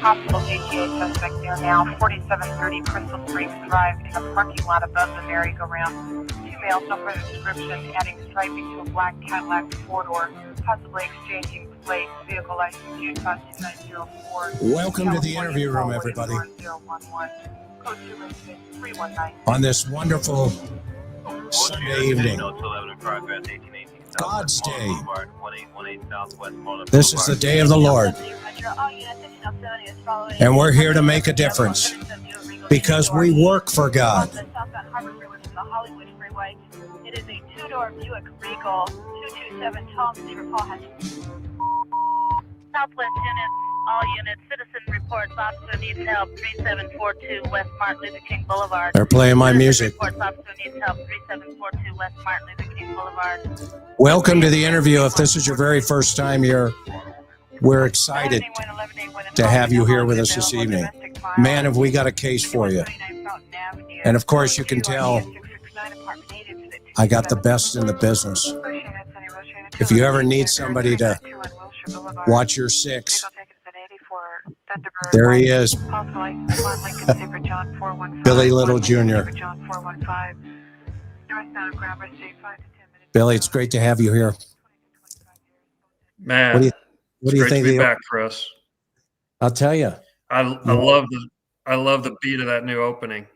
Possible ATA suspect there now, 4730 Crystal Springs Drive, in a parking lot above the merry-go-round. 2 males, no further description, adding striping to a black Cadillac four-door, possibly exchanging plates, vehicle license Utah 2904. Welcome to the interview room, everybody. On this wonderful Sunday evening, God's Day. This is the day of the Lord. And we're here to make a difference because we work for God. It is a two-door Buick Regal, 227 Tom Cedar Paul has. Southwest units, all units, citizen reports, officer needs help, 3742 West Martin Luther King Boulevard. They're playing my music. Reports, officer needs help, 3742 West Martin Luther King Boulevard. Welcome to the interview. If this is your very first time here, we're excited to have you here with us this evening. Man, have we got a case for you. And of course, you can tell I got the best in the business. If you ever need somebody to watch your six, there he is. Billy Little Jr. Billy, it's great to have you here. Man, what do you think? To be back, Chris. I'll tell you. I love the beat of that new opening.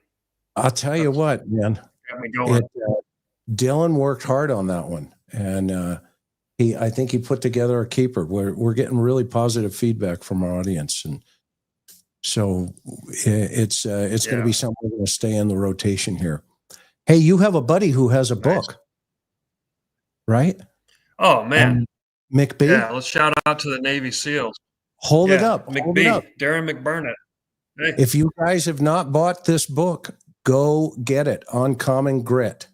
I'll tell you what, man. Got me going. Dylan worked hard on that one, and I think he put together a keeper. We're getting really positive feedback from our audience, and so it's going to be something we're going to stay in the rotation here. Hey, you have a buddy who has a book, right? Oh man, McBee. Yeah, let's shout out to the Navy SEALs. Hold it up, McBee, Darren McBurnett. Hey. If you guys have not bought this book, go get it. Uncommon Grit.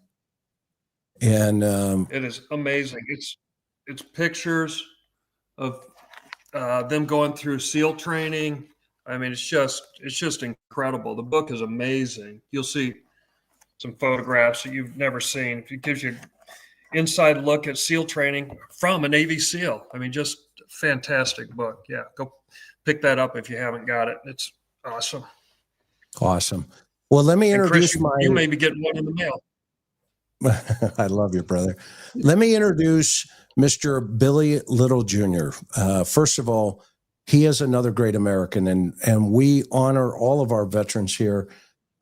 And it is amazing. It's pictures of them going through SEAL training. I mean, it's just incredible. The book is amazing. You'll see some photographs that you've never seen. It gives you inside look at SEAL training from a Navy SEAL. I mean, just fantastic book. Yeah, go pick that up if you haven't got it. It's awesome. Awesome. Well, let me introduce Chris, you may be getting one in the mail. I love you, brother. Let me introduce Mr. Billy Little Jr. First of all, he is another great American, and we honor all of our veterans here.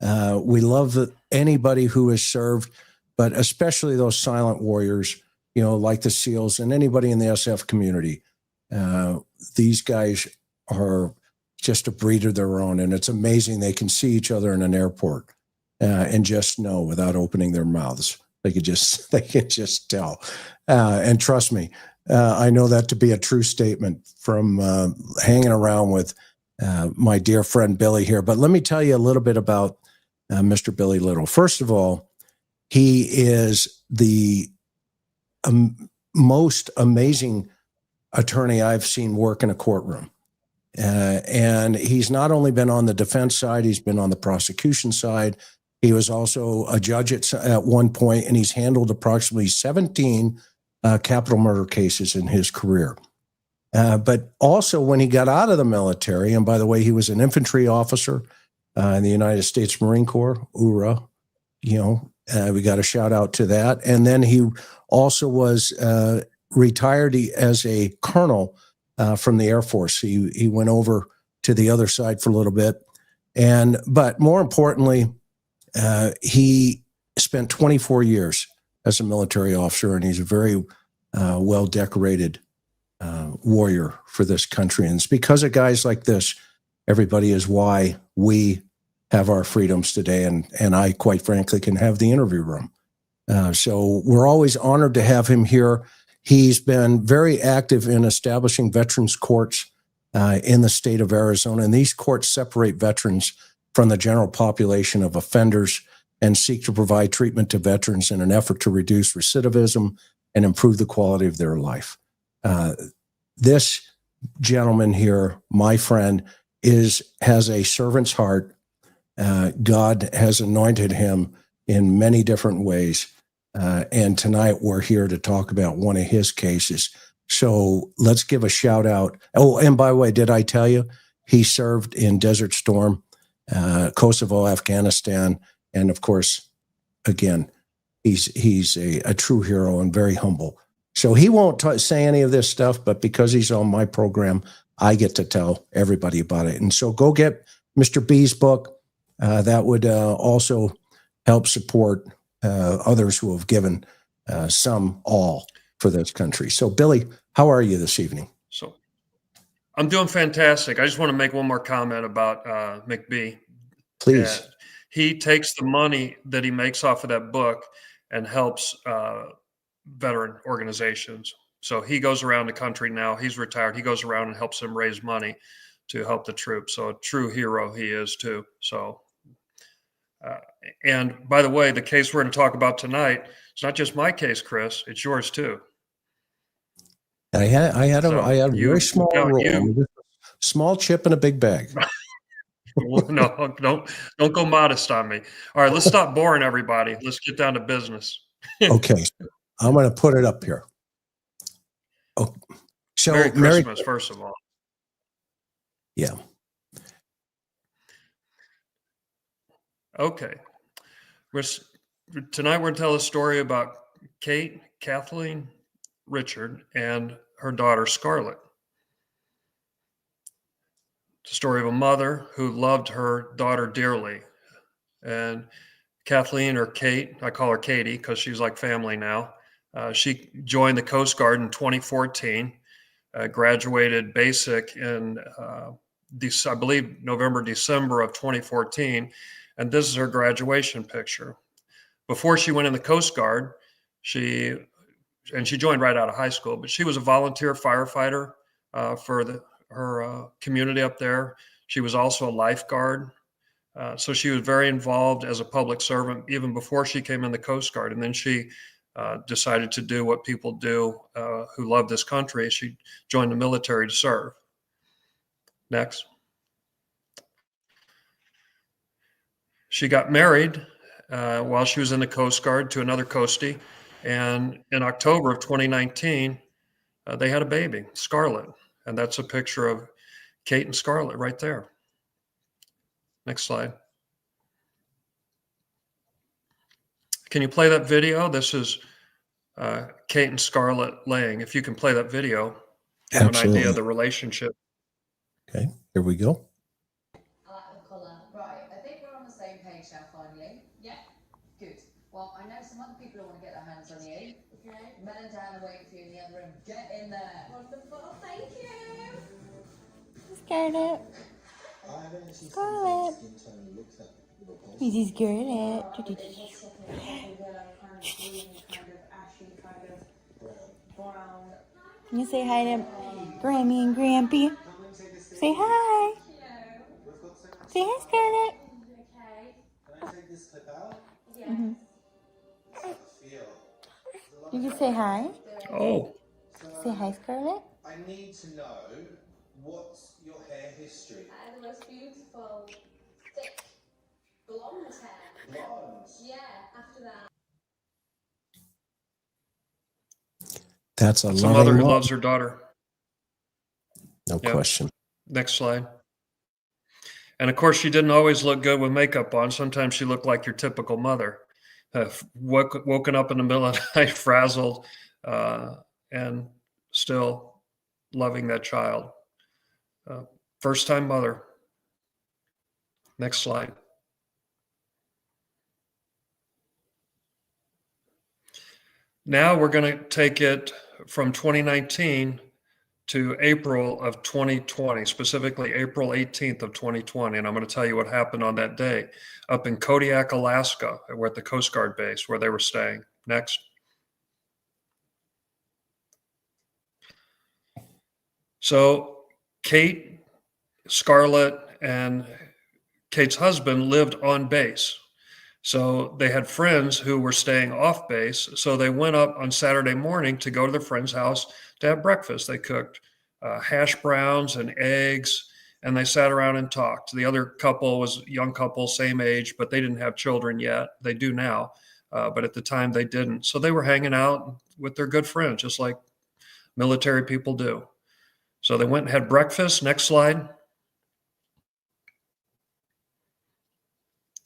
We love anybody who has served, but especially those silent warriors, like the SEALs and anybody in the SF community. These guys are just a breed of their own, and it's amazing they can see each other in an airport and just know without opening their mouths. They can just tell. And trust me, I know that to be a true statement from hanging around with my dear friend Billy here. But let me tell you a little bit about Mr. Billy Little. First of all, he is the most amazing attorney I've seen work in a courtroom. And he's not only been on the defense side, he's been on the prosecution side. He was also a judge at one point, and he's handled approximately 17 capital murder cases in his career. But also when he got out of the military, and by the way, he was an infantry officer in the United States Marine Corps, URA. we got a shout out to that. And then he also was retired as a colonel from the Air Force. He went over to the other side for a little bit. But more importantly, he spent 24 years as a military officer, and he's a very well-decorated warrior for this country. And it's because of guys like this, everybody, is why we have our freedoms today, and I, quite frankly, can have the interview room. So we're always honored to have him here. He's been very active in establishing veterans courts in the state of Arizona, and these courts separate veterans from the general population of offenders and seek to provide treatment to veterans in an effort to reduce recidivism and improve the quality of their life. This gentleman here, my friend, has a servant's heart. God has anointed him in many different ways. And tonight we're here to talk about one of his cases. So let's give a shout out. Oh, and by the way, did I tell you he served in Desert Storm, Kosovo, Afghanistan, and of course, again, he's a true hero and very humble. So he won't say any of this stuff, but because he's on my program, I get to tell everybody about it. And so go get Mr. B's book. That would also help support others who have given all for this country. So, Billy, how are you this evening? So I'm doing fantastic. I just want to make one more comment about McBee. Please. He takes the money that he makes off of that book and helps veteran organizations. So he goes around the country now. He's retired. He goes around and helps them raise money to help the troops. So a true hero he is too. So, and by the way, the case we're going to talk about tonight, it's not just my case, Chris. It's yours too. I had a very small role. Small chip in a big bag. No, don't go modest on me. All right, let's stop boring everybody. Let's get down to business. Okay, I'm going to put it up here. Oh, so Merry Christmas, first of all. Yeah. Okay. Tonight we're going to tell a story about Kathleen Richard and her daughter Scarlett. It's a story of a mother who loved her daughter dearly. And Kathleen, or Kate, I call her Katie because she's like family now. She joined the Coast Guard in 2014, graduated basic in, I believe, November, December of 2014. And this is her graduation picture. Before she went in the Coast Guard, she joined right out of high school, but she was a volunteer firefighter for her community up there. She was also a lifeguard. So she was very involved as a public servant even before she came in the Coast Guard. And then she decided to do what people do who love this country. She joined the military to serve. Next. She got married while she was in the Coast Guard to another Coastie. And in October of 2019, they had a baby, Scarlett. And that's a picture of Kate and Scarlett right there. Next slide. Can you play that video? This is Kate and Scarlett laying. If you can play that video, you have an idea of the relationship. Okay, here we go. I like the colour. Right, I think we're on the same page now, finally. Yeah. Good. Well, I know some other people who want to get their hands on you. Okay. Mel and Dan are waiting for you in the other room. Get in there. Wonderful. Thank you. Scarlett. Scarlett. This is Scarlett. Can you say hi to Grammy and Grampy? Say hi. Say hi, Scarlett. Can I take this clip out? Mm-hmm. You can say hi. Oh. Say hi, Scarlett. I need to know what's your hair history. The most beautiful, thick, blonde hair. Blonde? Yeah, after that. That's a mother who loves her daughter. No question. Next slide. And of course, she didn't always look good with makeup on. Sometimes she looked like your typical mother. woken up in the middle of the night, frazzled, and still loving that child. First-time mother. Next slide. Now we're going to take it from 2019 to April of 2020, specifically April 18th of 2020. And I'm going to tell you what happened on that day up in Kodiak, Alaska. We're at the Coast Guard base where they were staying. Next. So Kate, Scarlett, and Kate's husband lived on base. So they had friends who were staying off base. So they went up on Saturday morning to go to their friend's house to have breakfast. They cooked hash browns and eggs, and they sat around and talked. The other couple was a young couple, same age, but they didn't have children yet. They do now, but at the time they didn't. So they were hanging out with their good friends, just like military people do. So they went and had breakfast. Next slide.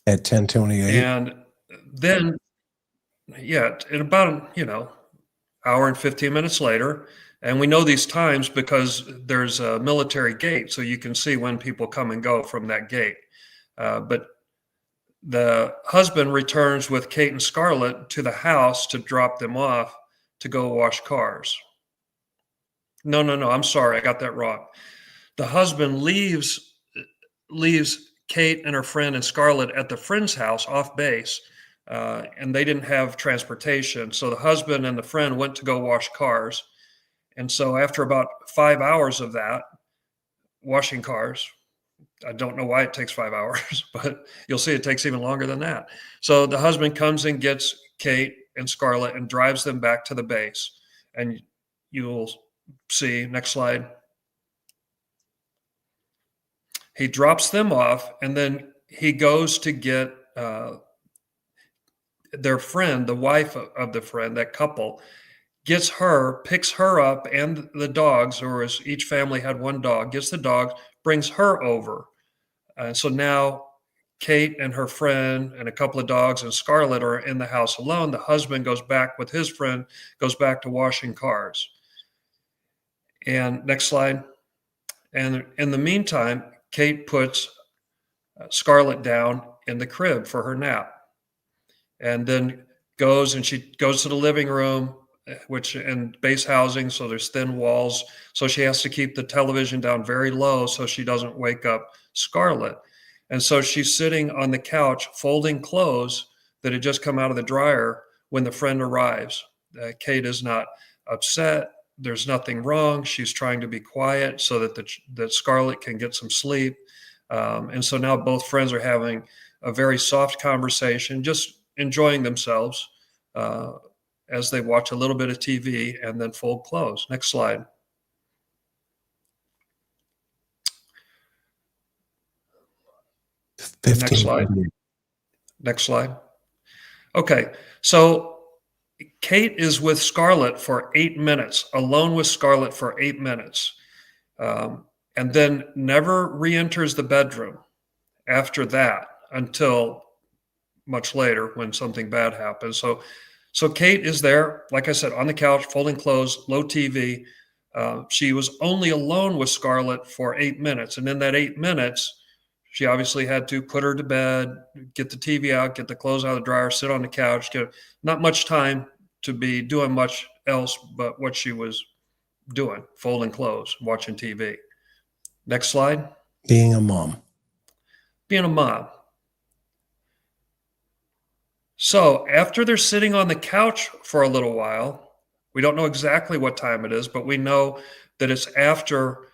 At 10:28. And then, yeah, in about, hour and 15 minutes later, and we know these times because there's a military gate, so you can see when people come and go from that gate. But the husband returns with Kate and Scarlett to the house to drop them off to go wash cars. No, I'm sorry, I got that wrong. The husband leaves Kate and her friend and Scarlett at the friend's house off base, and they didn't have transportation. So the husband and the friend went to go wash cars. And so after about 5 hours of that, washing cars, I don't know why it takes 5 hours, but you'll see it takes even longer than that. So the husband comes and gets Kate and Scarlett and drives them back to the base. And you'll see, next slide. He drops them off, and then he goes to get their friend, the wife of the friend, that couple, gets her, picks her up and the dogs, or as each family had one dog, gets the dogs, brings her over. So now Kate and her friend and a couple of dogs and Scarlett are in the house alone. The husband goes back with his friend, goes back to washing cars. And next slide. And in the meantime, Kate puts Scarlett down in the crib for her nap, and then she goes to the living room, which in base housing, so there's thin walls. So she has to keep the television down very low so she doesn't wake up Scarlett. And so she's sitting on the couch folding clothes that had just come out of the dryer when the friend arrives. Kate is not upset. There's nothing wrong. She's trying to be quiet so that Scarlett can get some sleep. And so now both friends are having a very soft conversation, just enjoying themselves as they watch a little bit of TV and then fold clothes. Next slide. Next slide. Next slide. Okay, so Kate is with Scarlett for 8 minutes, alone with Scarlett for 8 minutes, and then never re-enters the bedroom after that until much later when something bad happens. So Kate is there, like I said, on the couch, folding clothes, low TV. She was only alone with Scarlett for 8 minutes. And in that 8 minutes, she obviously had to put her to bed, get the TV out, get the clothes out of the dryer, sit on the couch. Not much time to be doing much else but what she was doing, folding clothes, watching TV. Next slide. Being a mom. Being a mom. So after they're sitting on the couch for a little while, we don't know exactly what time it is, but we know that it's after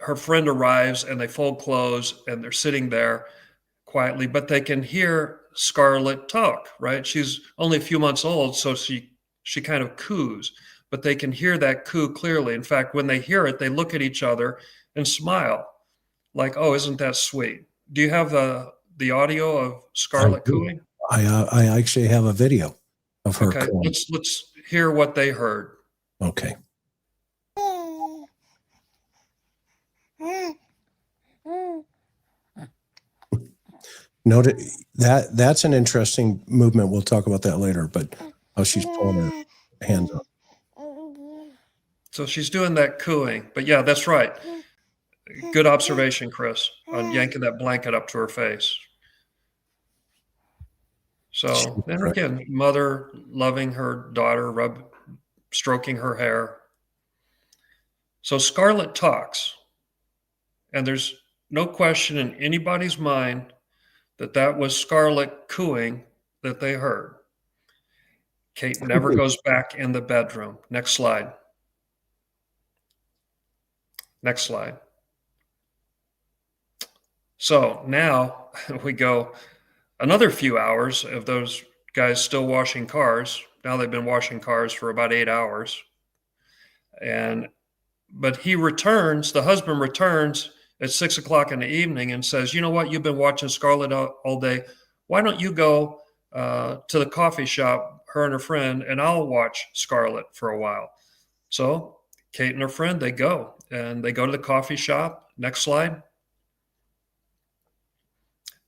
her friend arrives and they fold clothes and they're sitting there quietly, but they can hear Scarlett talk, right? She's only a few months old, so she kind of coos, but they can hear that coo clearly. In fact, when they hear it, they look at each other and smile like, oh, isn't that sweet? Do you have the audio of Scarlett cooing? I actually have a video of her Okay, cooing. let's hear what they heard. Okay. Note that's an interesting movement. We'll talk about that later, but how she's pulling her hands up. So she's doing that cooing, but yeah, that's right. Good observation, Chris, on yanking that blanket up to her face. So then Right. again, mother loving her daughter, stroking her hair. So Scarlett talks, and there's no question in anybody's mind that that was Scarlett cooing that they heard. Kate never goes back in the bedroom. Next slide. Next slide. So now we go another few hours of those guys still washing cars. Now they've been washing cars for about 8 hours. But the husband returns at 6 o'clock in the evening and says, you know what, you've been watching Scarlett all day. Why don't you go to the coffee shop, her and her friend, and I'll watch Scarlett for a while. So Kate and her friend, they go to the coffee shop. Next slide.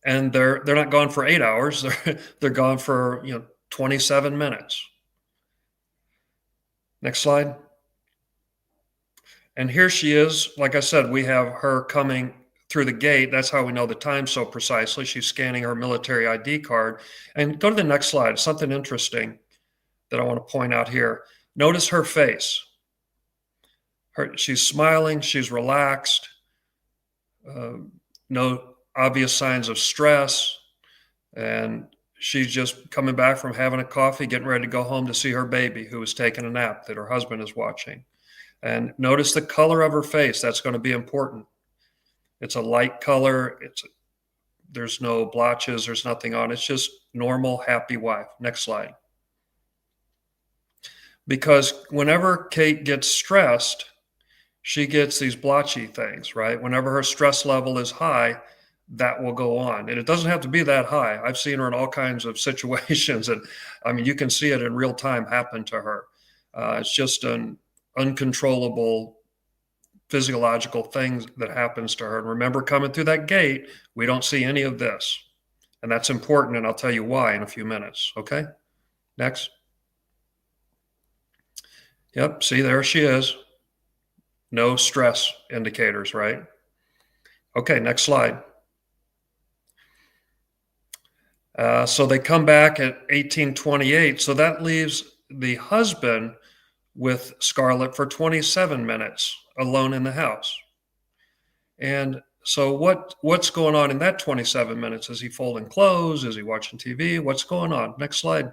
And they're not gone for 8 hours. They're gone for 27 minutes. Next slide. And here she is. Like I said, we have her coming through the gate. That's how we know the time so precisely. She's scanning her military ID card. And go to the next slide. Something interesting that I want to point out here. Notice her face. She's smiling. She's relaxed. No obvious signs of stress. And she's just coming back from having a coffee, getting ready to go home to see her baby who was taking a nap that her husband is watching. And notice the color of her face. That's going to be important. It's a light color. There's no blotches. There's nothing on it. It's just normal, happy wife. Next slide. Because whenever Kate gets stressed, she gets these blotchy things, right? Whenever her stress level is high, that will go on. And it doesn't have to be that high. I've seen her in all kinds of situations. And I mean, you can see it in real time happen to her. It's just an uncontrollable physiological thing that happens to her. And remember, coming through that gate, we don't see any of this. And that's important. And I'll tell you why in a few minutes. Okay. Next. Yep. See, there she is. No stress indicators, right? Okay. Next slide. So they come back at 1828. So that leaves the husband with Scarlett for 27 minutes alone in the house. And so what's going on in that 27 minutes? Is he folding clothes? Is he watching TV? What's going on? Next slide.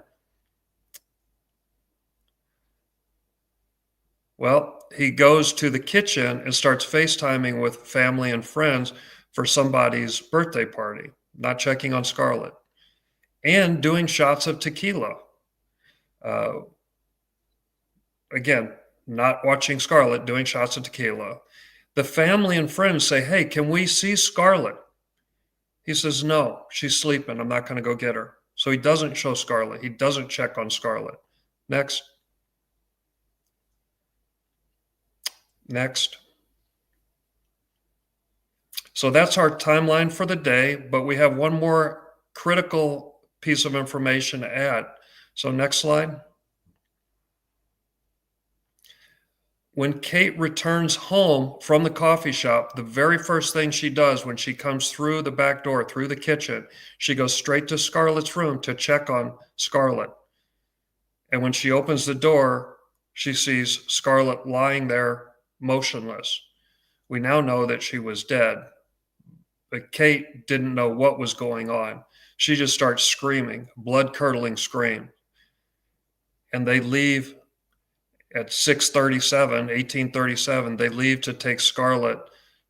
Well, he goes to the kitchen and starts FaceTiming with family and friends for somebody's birthday party, not checking on Scarlett, and doing shots of tequila. Again, not watching Scarlett, doing shots of tequila. The family and friends say, hey, can we see Scarlett? He says, no, she's sleeping. I'm not going to go get her. So he doesn't show Scarlett. He doesn't check on Scarlett. Next. Next. So that's our timeline for the day, but we have one more critical piece of information to add. So next slide. When Kate returns home from the coffee shop, the very first thing she does when she comes through the back door, through the kitchen, she goes straight to Scarlett's room to check on Scarlett. And when she opens the door, she sees Scarlett lying there motionless. We now know that she was dead, but Kate didn't know what was going on. She just starts screaming, blood-curdling scream. And they leave at 1837, they leave to take Scarlett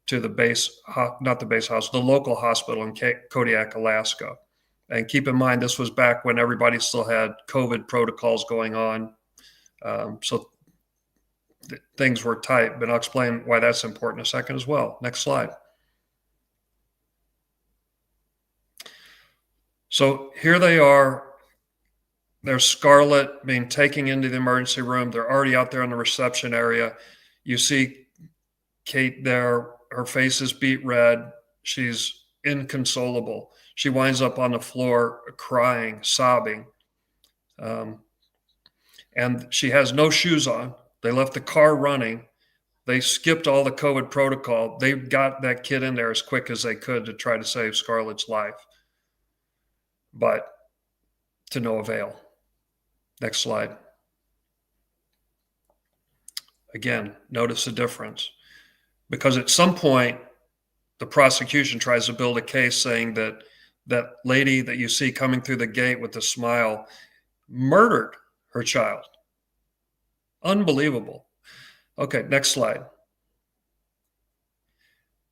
to the the local hospital in Kodiak, Alaska. And keep in mind, this was back when everybody still had COVID protocols going on. So things were tight, but I'll explain why that's important in a second as well. Next slide. So here they are. There's Scarlett being taken into the emergency room. They're already out there in the reception area. You see Kate there. Her face is beet red. She's inconsolable. She winds up on the floor crying, sobbing. And she has no shoes on. They left the car running. They skipped all the COVID protocol. They got that kid in there as quick as they could to try to save Scarlett's life, but to no avail. Next slide. Again, notice the difference, because at some point, the prosecution tries to build a case saying that that lady that you see coming through the gate with the smile murdered her child. Unbelievable. Okay, next slide.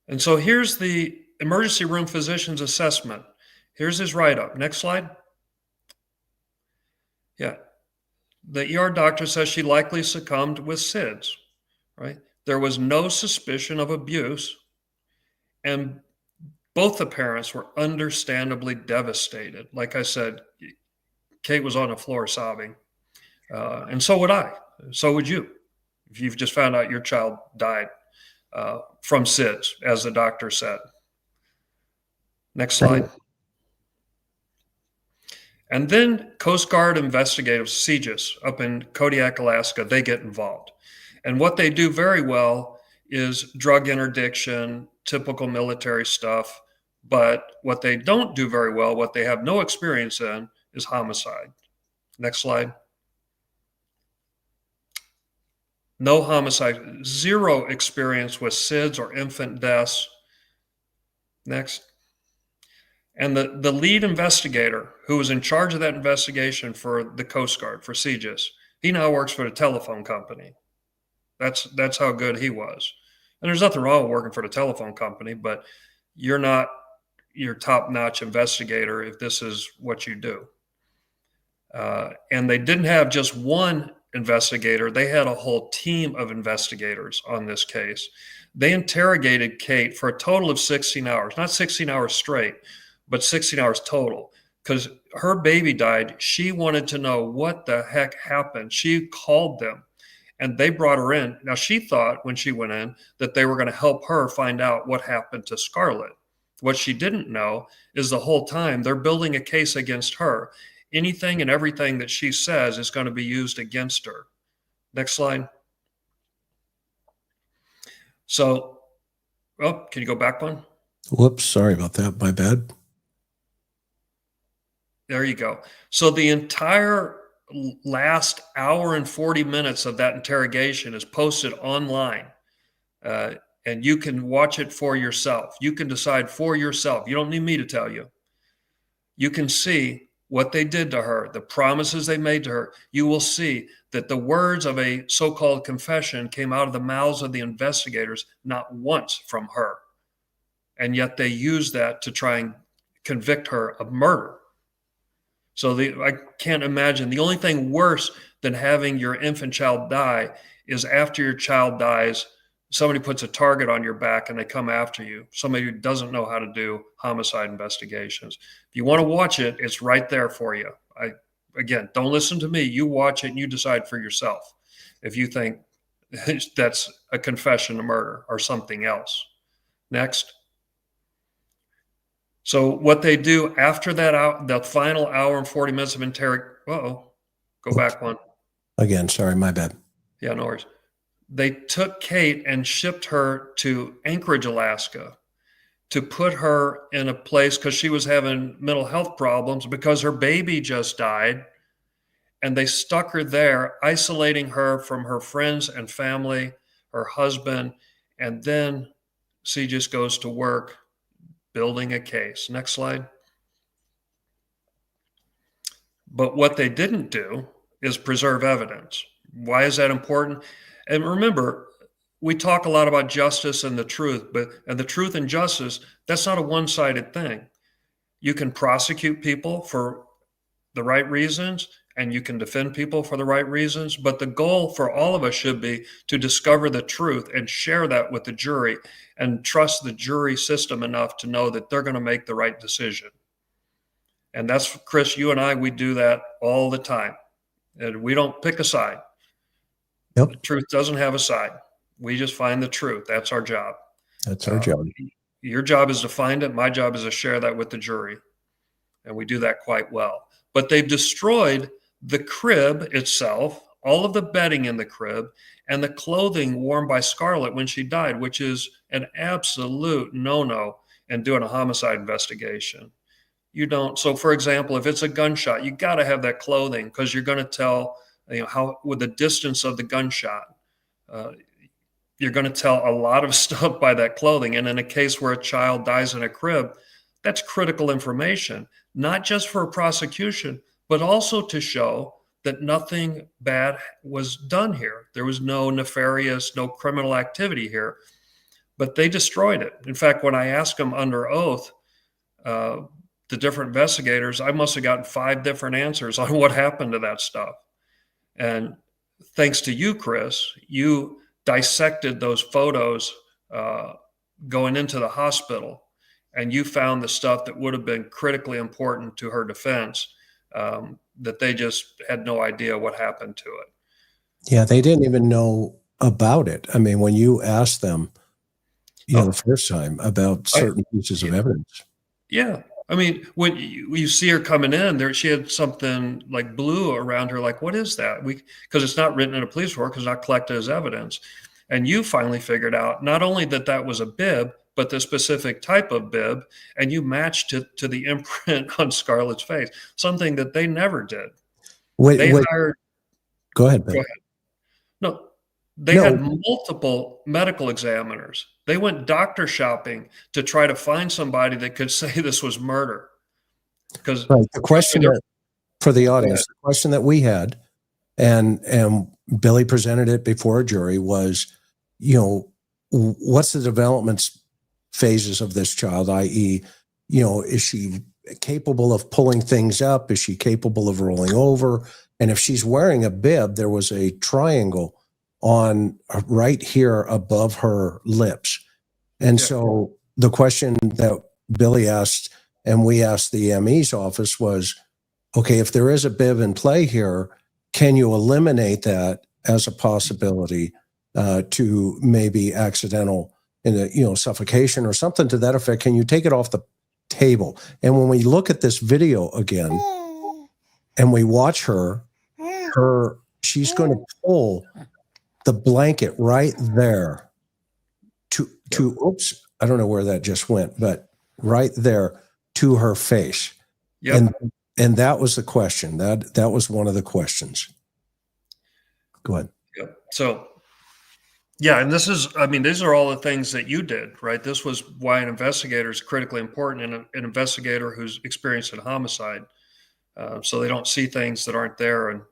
And so here's the emergency room physician's assessment. Here's his write-up. Next slide. Yeah. The ER doctor says she likely succumbed with SIDS, right? There was no suspicion of abuse, and both the parents were understandably devastated. Like I said, Kate was on the floor sobbing, and so would I. So would you, if you've just found out your child died from SIDS, as the doctor said. Next slide. And then Coast Guard investigators, CGIS, up in Kodiak, Alaska, they get involved. And what they do very well is drug interdiction, typical military stuff. But what they don't do very well, what they have no experience in, is homicide. Next slide. No homicide, zero experience with SIDS or infant deaths. Next. And the lead investigator who was in charge of that investigation for the Coast Guard, for CGIS, he now works for the telephone company. That's how good he was. And there's nothing wrong with working for the telephone company, but you're not your top-notch investigator if this is what you do. And they didn't have just one investigator. They had a whole team of investigators on this case. They interrogated Kate for a total of 16 hours, not 16 hours straight, but 16 hours total, because her baby died. She wanted to know what the heck happened. She called them and they brought her in. Now, she thought when she went in that they were going to help her find out what happened to Scarlett. What she didn't know is the whole time they're building a case against her. Anything and everything that she says is going to be used against her. Next slide. So, oh, can you go back one? Whoops, sorry about that. My bad. There you go. So the entire last hour and 40 minutes of that interrogation is posted online, and you can watch it for yourself. You can decide for yourself. You don't need me to tell you. You can see what they did to her, the promises they made to her. You will see that the words of a so-called confession came out of the mouths of the investigators, not once from her. And yet they used that to try and convict her of murder. So I can't imagine. The only thing worse than having your infant child die is after your child dies, somebody puts a target on your back and they come after you. Somebody who doesn't know how to do homicide investigations. If you want to watch it, it's right there for you. Again, don't listen to me. You watch it and you decide for yourself if you think that's a confession of murder or something else. Next. So what they do after that final hour and 40 minutes of interrogation, go back one. Again, sorry, my bad. Yeah, no worries. They took Kate and shipped her to Anchorage, Alaska, to put her in a place because she was having mental health problems because her baby just died. And they stuck her there, isolating her from her friends and family, her husband. And then she just goes to work building a case. Next slide. But what they didn't do is preserve evidence. Why is that important? And remember, we talk a lot about justice and the truth, and the truth and justice, that's not a one-sided thing. You can prosecute people for the right reasons, and you can defend people for the right reasons, but the goal for all of us should be to discover the truth and share that with the jury and trust the jury system enough to know that they're going to make the right decision. And that's, Chris, you and I, we do that all the time. And we don't pick a side. Yep. The truth doesn't have a side. We just find the truth. That's our job. That's our job. Your job is to find it. My job is to share that with the jury. And we do that quite well. But they've destroyed the crib itself, all of the bedding in the crib, and the clothing worn by Scarlett when she died, which is an absolute no-no in doing a homicide investigation. You don't. So, for example, if it's a gunshot, you got to have that clothing because you're going to tell, how with the distance of the gunshot, you're going to tell a lot of stuff by that clothing. And in a case where a child dies in a crib, that's critical information, not just for a prosecution, but also to show that nothing bad was done here. There was no nefarious, no criminal activity here, but they destroyed it. In fact, when I asked them under oath, the different investigators, I must have gotten 5 different answers on what happened to that stuff. And thanks to you, Chris, you dissected those photos going into the hospital, and you found the stuff that would have been critically important to her defense, that they just had no idea what happened to it. Yeah, they didn't even know about it. I mean, when you asked them, the first time about certain pieces of evidence. Yeah. I mean, when you see her coming in there, she had something like blue around her. Like, what is that? Because it's not written in a police report, because it's not collected as evidence. And you finally figured out not only that that was a bib, but the specific type of bib, and you matched it to the imprint on Scarlett's face, something that they never did. They hired. Go ahead, Ben. Go ahead. No, they had multiple medical examiners. They went doctor shopping to try to find somebody that could say this was murder. Because the question for the audience, the question that we had, and Billy presented it before a jury, was, what's the development phases of this child, i.e., is she capable of pulling things up? Is she capable of rolling over? And if she's wearing a bib, there was a triangle on right here above her lips. And so the question that Billy asked, and we asked the ME's office, was, okay, if there is a bib in play here, can you eliminate that as a possibility to maybe accidental suffocation or something to that effect? Can you take it off the table? And when we look at this video again and we watch her, she's going to pull the blanket right there to oops, I don't know where that just went, but right there to her face. Yep. And that was the question. That was one of the questions. Go ahead. Yep. So, yeah, and these are all the things that you did, right? This was why an investigator is critically important, and an investigator who's experienced in homicide, so they don't see things that aren't there and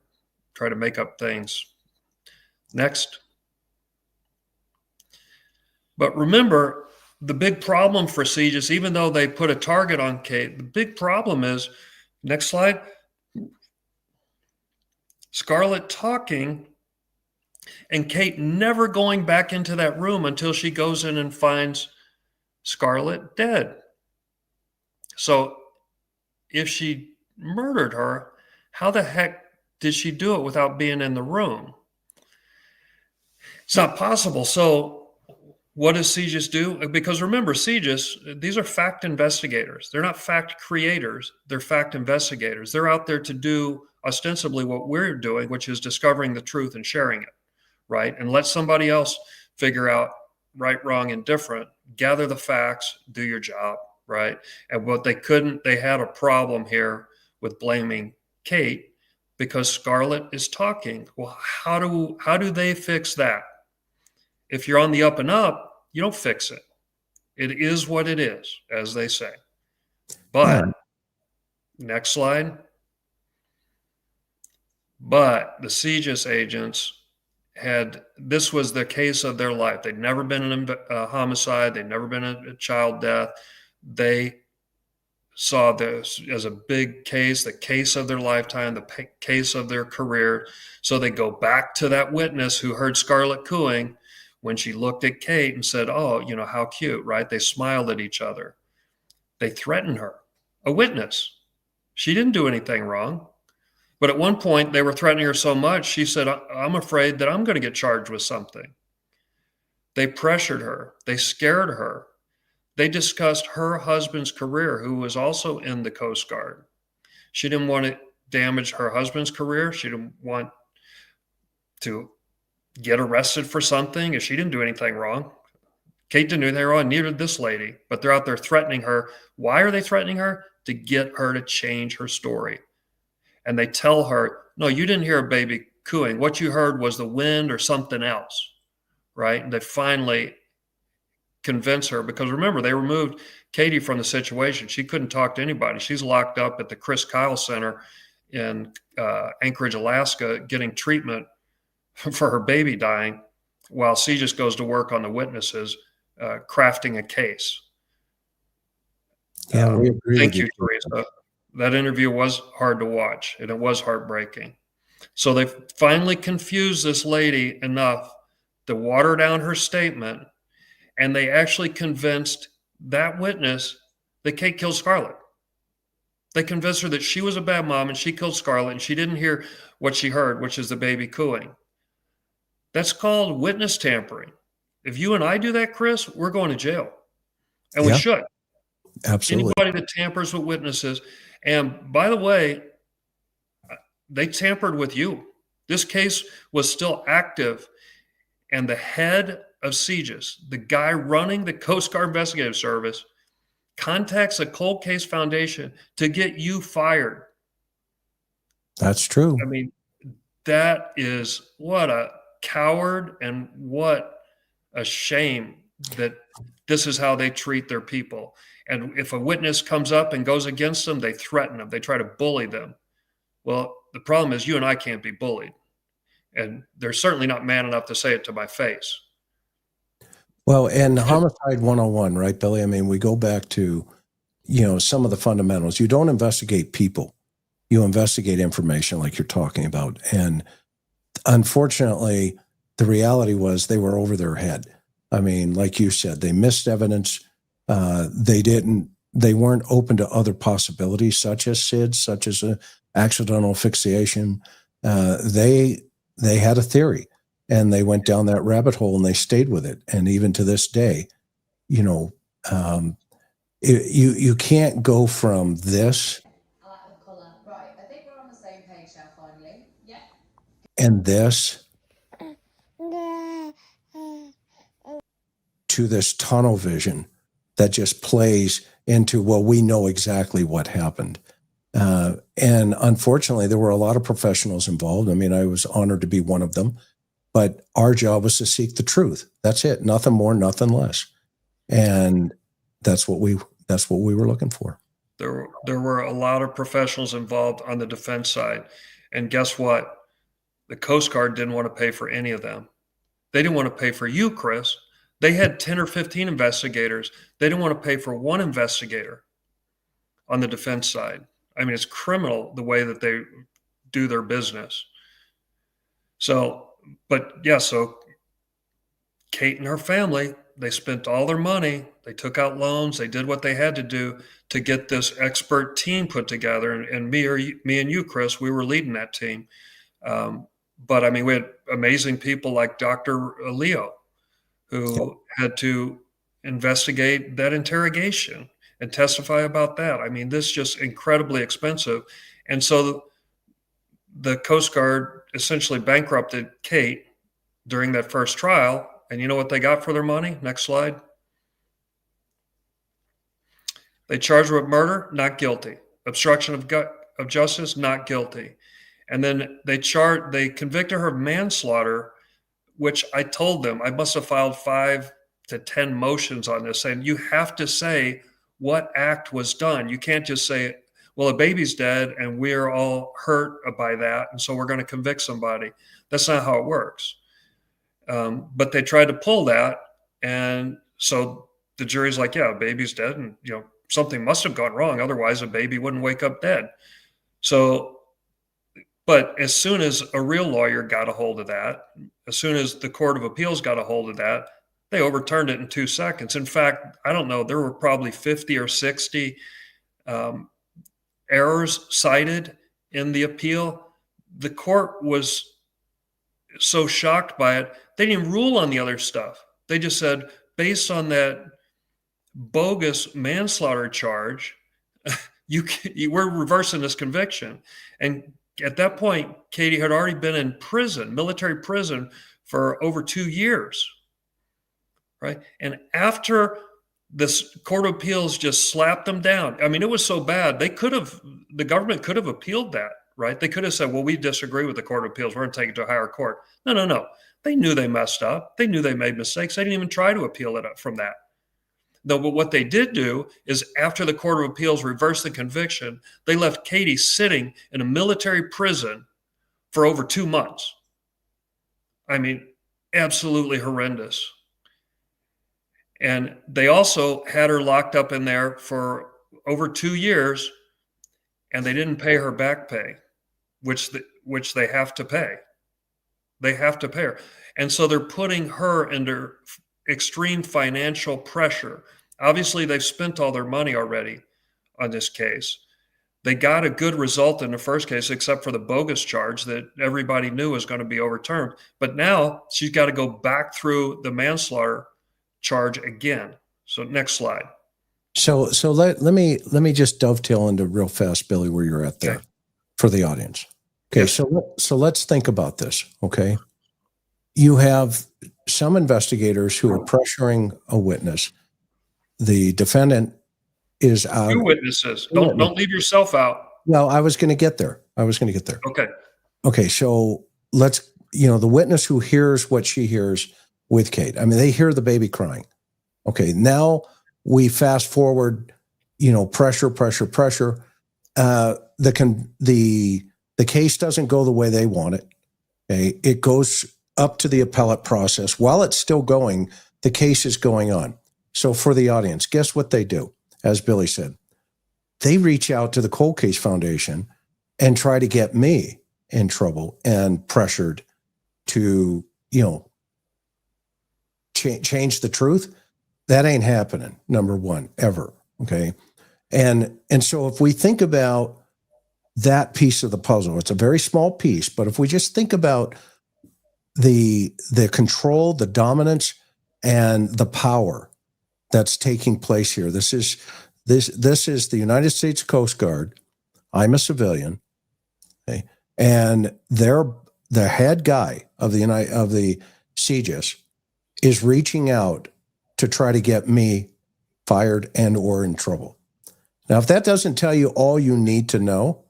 try to make up things. Next. But remember, the big problem for Segis, even though they put a target on Kate, the big problem is, next slide, Scarlett talking and Kate never going back into that room until she goes in and finds Scarlett dead. So if she murdered her, how the heck did she do it without being in the room? It's not possible. So what does Segis do? Because remember, Segis, these are fact investigators. They're not fact creators. They're fact investigators. They're out there to do ostensibly what we're doing, which is discovering the truth and sharing it, right? And let somebody else figure out right, wrong, and different. Gather the facts, do your job, right? And what they couldn't, they had a problem here with blaming Kate because Scarlett is talking. Well, how do they fix that? If you're on the up and up, you don't fix it. It is what it is, as they say. But next slide. But the Segis agents this was the case of their life. They'd never been in a homicide. They'd never been in a child death. They saw this as a big case, the case of their lifetime, the case of their career. So they go back to that witness who heard Scarlett cooing when she looked at Kate and said, oh, how cute, right? They smiled at each other. They threatened her, a witness. She didn't do anything wrong. But at one point, they were threatening her so much, she said, I'm afraid that I'm going to get charged with something. They pressured her. They scared her. They discussed her husband's career, who was also in the Coast Guard. She didn't want to damage her husband's career. She didn't want to get arrested for something, if she didn't do anything wrong. Kate didn't do anything wrong, neither did this lady, but they're out there threatening her. Why are they threatening her? To get her to change her story. And they tell her, no, you didn't hear a baby cooing. What you heard was the wind or something else, right? And they finally convince her, because remember, they removed Katie from the situation. She couldn't talk to anybody. She's locked up at the Chris Kyle Center in Anchorage, Alaska, getting treatment for her baby dying, while she just goes to work on the witnesses, crafting a case. Yeah, we agree Thank with you, Teresa. That interview was hard to watch, and it was heartbreaking. So they finally confused this lady enough to water down her statement, and they actually convinced that witness that Kate killed Scarlett. They convinced her that she was a bad mom and she killed Scarlett, and she didn't hear what she heard, which is the baby cooing. That's called witness tampering. If you and I do that, Chris, we're going to jail. And we Yeah. should. Absolutely. Anybody that tampers with witnesses. And by the way, they tampered with you. This case was still active, and the head of CJIS, the guy running the Coast Guard Investigative Service, contacts the Cold Case Foundation to get you fired. That's true. I mean, that is, what a coward, and what a shame that this is how they treat their people. And if a witness comes up and goes against them, they threaten them. They try to bully them. Well, the problem is you and I can't be bullied. And they're certainly not man enough to say it to my face. Well, and homicide 101, right, Billy? I mean, we go back to, some of the fundamentals. You don't investigate people. You investigate information, like you're talking about. And unfortunately, the reality was they were over their head. I mean, like you said, they missed evidence. They weren't open to other possibilities, such as SIDS, such as accidental asphyxiation. They had a theory, and they went down that rabbit hole, and they stayed with it. And even to this day, you can't go from this Right, I think we're on the same page now, finally. Yeah. and this to this tunnel vision that just plays into, well, we know exactly what happened. And unfortunately, there were a lot of professionals involved. I mean, I was honored to be one of them, but our job was to seek the truth. That's it. Nothing more, nothing less. And that's what we were looking for. There were a lot of professionals involved on the defense side. And guess what? The Coast Guard didn't want to pay for any of them. They didn't want to pay for you, Chris. They had 10 or 15 investigators. They didn't want to pay for one investigator on the defense side. I mean, it's criminal the way that they do their business. So Kate and her family, they spent all their money. They took out loans. They did what they had to do to get this expert team put together. And me and you, Chris, we were leading that team. But I mean, we had amazing people like Dr. Leo, who had to investigate that interrogation and testify about that. I mean, this is just incredibly expensive. And so the Coast Guard essentially bankrupted Kate during that first trial. And you know what they got for their money? Next slide. They charged her with murder, not guilty. Obstruction of justice, not guilty. And then they convicted her of manslaughter, which I told them I must have filed 5 to 10 motions on this, saying you have to say what act was done. You can't just say, well, a baby's dead and we're all hurt by that, and so we're going to convict somebody. That's not how it works. But they tried to pull that, and so the jury's like, yeah, a baby's dead, and something must have gone wrong. Otherwise, a baby wouldn't wake up dead. So, but as soon as a real lawyer got a hold of that, as soon as the Court of Appeals got a hold of that, they overturned it in 2 seconds. In fact, I don't know, there were probably 50 or 60 errors cited in the appeal. The court was so shocked by it, they didn't even rule on the other stuff. They just said, based on that bogus manslaughter charge, we're reversing this conviction. And at that point, Katie had already been in prison, military prison, for over 2 years, right? And after this Court of Appeals just slapped them down, I mean, it was so bad, the government could have appealed that, right? They could have said, well, we disagree with the Court of Appeals. We're going to take it to a higher court. No. They knew they messed up. They knew they made mistakes. They didn't even try to appeal it from that. No, but what they did do is after the Court of Appeals reversed the conviction, they left Katie sitting in a military prison for over 2 months. I mean, absolutely horrendous. And they also had her locked up in there for over 2 years, and they didn't pay her back pay, which they have to pay. They have to pay her. And so they're putting her under extreme financial pressure. Obviously, they've spent all their money already on this case. They got a good result in the first case, except for the bogus charge that everybody knew was going to be overturned. But now she's got to go back through the manslaughter charge again. So next slide. So let me just dovetail into real fast, Billy, where you're at there for the audience. Okay, Yes. so let's think about this. Okay, you have some investigators who are pressuring a witness. The defendant is out. 2 witnesses. Don't leave yourself out. Well, I was going to get there. Okay. Okay, so the witness who hears what she hears with Kate. I mean, they hear the baby crying. Okay, now we fast forward. Pressure. The case doesn't go the way they want it. Okay, it goes up to the appellate process. While it's still going, the case is going on. So for the audience, guess what they do? As Billy said, they reach out to the Cold Case Foundation and try to get me in trouble and pressured to, change the truth. That ain't happening, number one, ever. Okay. And so if we think about that piece of the puzzle, it's a very small piece, but if we just think about the control, the dominance, and the power that's taking place here. This is the United States Coast Guard. I'm a civilian, okay? And the head guy of the CGIS is reaching out to try to get me fired and or in trouble. Now, if that doesn't tell you all you need to know,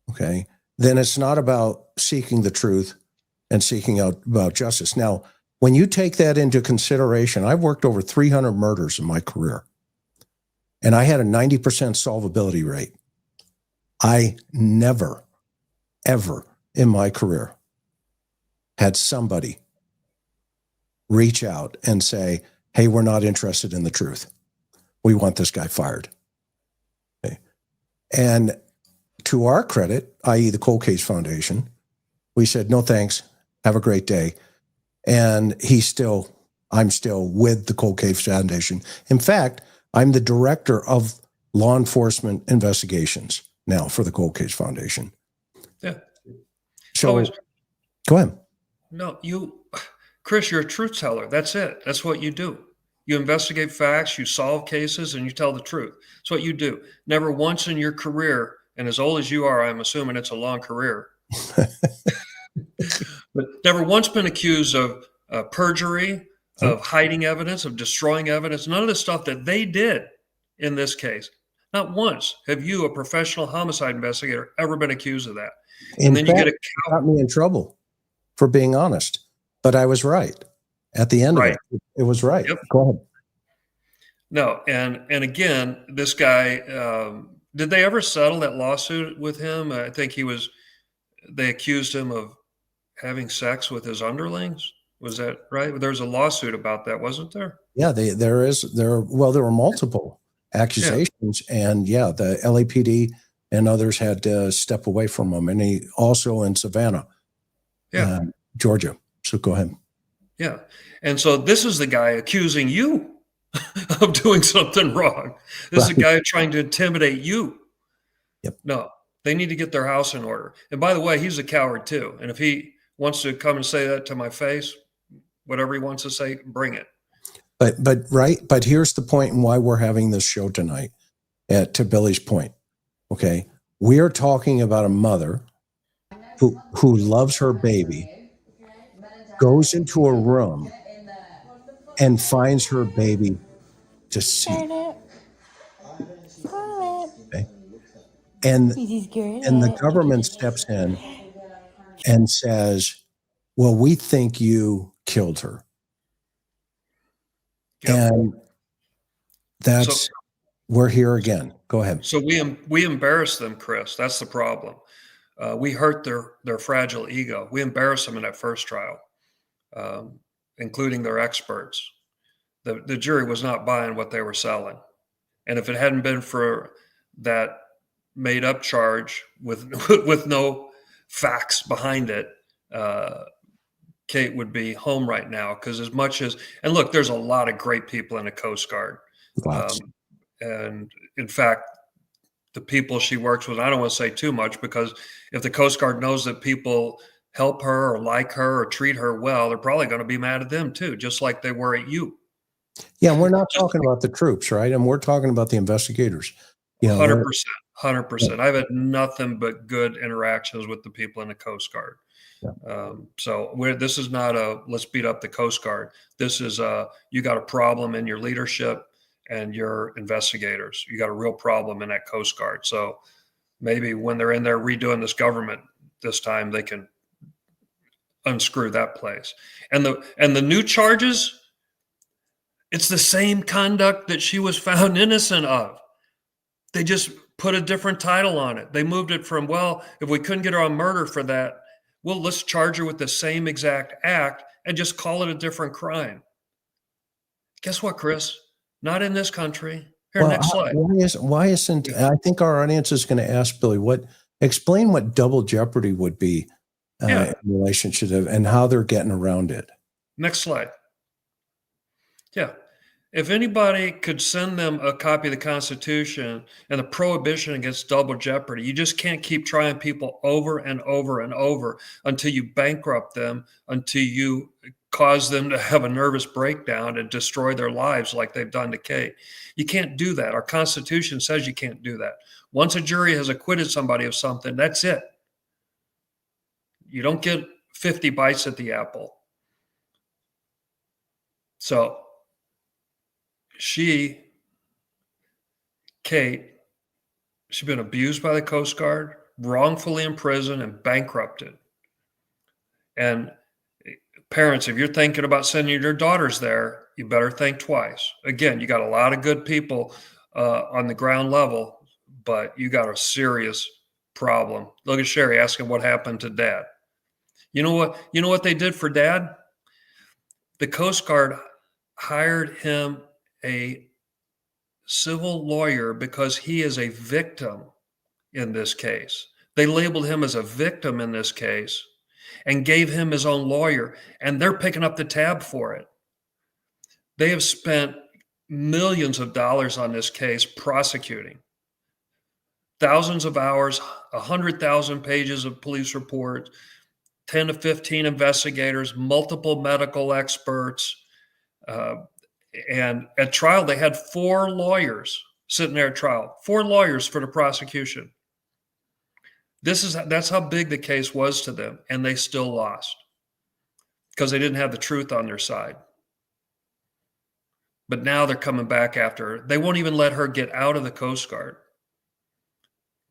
okay, then it's not about seeking the truth and seeking out about justice. Now, when you take that into consideration, I've worked over 300 murders in my career, and I had a 90% solvability rate. I never, ever in my career had somebody reach out and say, hey, we're not interested in the truth. We want this guy fired. Okay. And to our credit, i.e. the Cold Case Foundation, we said, no, thanks. Have a great day. And I'm still with the Cold Case Foundation. In fact, I'm the director of law enforcement investigations now for the Cold Case Foundation. Yeah. So go ahead. No, Chris, you're a truth teller. That's it. That's what you do. You investigate facts, you solve cases, and you tell the truth. That's what you do. Never once in your career, and as old as you are, I'm assuming it's a long career, but never once been accused of perjury, of hiding evidence, of destroying evidence. None of the stuff that they did in this case. Not once have you, a professional homicide investigator, ever been accused of that. And then you get got me in trouble for being honest. But I was right. At the end of it, it was right. Yep. Go ahead. No, and again, this guy, did they ever settle that lawsuit with him? I think they accused him of having sex with his underlings. Was that right? There was a lawsuit about that, wasn't there? Yeah, there were multiple accusations, and the LAPD and others had to step away from him, and he also in Savannah, Georgia. So go ahead. Yeah. And so this is the guy accusing you of doing something wrong. This is a guy trying to intimidate you. Yep. No, they need to get their house in order. And by the way, he's a coward too. And if he wants to come and say that to my face, whatever he wants to say, bring it. But here's the point and why we're having this show tonight. To Billy's point, okay, we are talking about a mother who loves her baby, goes into a room and finds her baby deceased. Scarlett. Okay? And She's the government steps in and says, well, we think you killed her. Yep. And that's, we're here again. Go ahead. So we embarrass them, Chris. That's the problem. We hurt their fragile ego. We embarrass them in that first trial, including their experts. The jury was not buying what they were selling. And if it hadn't been for that made up charge with no facts behind it, Kate would be home right now. Because as much as, and look, there's a lot of great people in the Coast Guard. And in fact, the people she works with, I don't want to say too much, because if the Coast Guard knows that people help her or like her or treat her well, they're probably going to be mad at them too, just like they were at you. Yeah, we're not talking about the troops, right? And we're talking about the investigators. 100%. I've had nothing but good interactions with the people in the Coast Guard. Yeah. So this is not a let's beat up the Coast Guard. This is you got a problem in your leadership and your investigators. You got a real problem in that Coast Guard. So maybe when they're in there redoing this government this time, they can unscrew that place. And the new charges, it's the same conduct that she was found innocent of. They just put a different title on it. They moved it from, well, if we couldn't get her on murder for that, well, let's charge her with the same exact act and just call it a different crime. Guess what, Chris? Not in this country. Here, Well, next slide. why isn't, I think our audience is going to ask Billy, explain what double jeopardy would be in relationship and how they're getting around it. Next slide. Yeah. If anybody could send them a copy of the Constitution and the prohibition against double jeopardy, you just can't keep trying people over and over and over until you bankrupt them, until you cause them to have a nervous breakdown and destroy their lives like they've done to Kate. You can't do that. Our Constitution says you can't do that. Once a jury has acquitted somebody of something, that's it. You don't get 50 bites at the apple. So Kate, she's been abused by the Coast Guard, wrongfully imprisoned, and bankrupted. And parents, if you're thinking about sending your daughters there, you better think twice. Again, you got a lot of good people on the ground level, but you got a serious problem. Look at Sherry asking what happened to Dad. You know what they did for Dad? The Coast Guard hired him a civil lawyer because he is a victim in this case. They labeled him as a victim in this case and gave him his own lawyer, and they're picking up the tab for it. They have spent millions of dollars on this case prosecuting. Thousands of hours, 100,000 pages of police reports, 10 to 15 investigators, multiple medical experts, and at trial, they had 4 lawyers sitting there at trial, 4 lawyers for the prosecution. That's how big the case was to them, and they still lost because they didn't have the truth on their side. But now they're coming back after her. They won't even let her get out of the Coast Guard.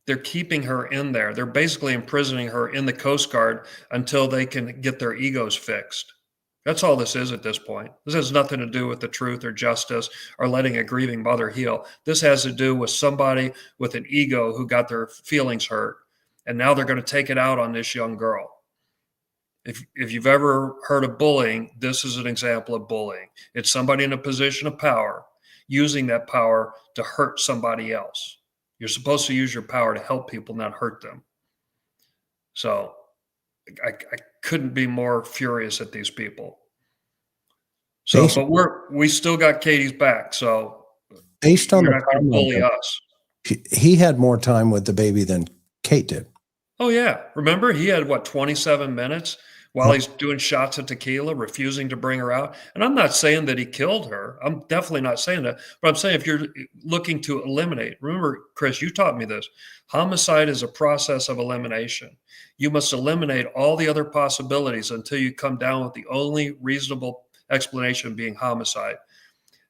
They're keeping her in there. They're basically imprisoning her in the Coast Guard until they can get their egos fixed. That's all this is at this point. This has nothing to do with the truth or justice or letting a grieving mother heal. This has to do with somebody with an ego who got their feelings hurt, and now they're going to take it out on this young girl. If you've ever heard of bullying, this is an example of bullying. It's somebody in a position of power using that power to hurt somebody else. You're supposed to use your power to help people, not hurt them. So I couldn't be more furious at these people. So, but we still got Katie's back. So based on you're not going to bully us. He had more time with the baby than Kate did. Oh yeah. Remember, he had 27 minutes while he's doing shots of tequila, refusing to bring her out. And I'm not saying that he killed her. I'm definitely not saying that. But I'm saying if you're looking to eliminate, remember, Chris, you taught me this. Homicide is a process of elimination. You must eliminate all the other possibilities until you come down with the only reasonable explanation being homicide.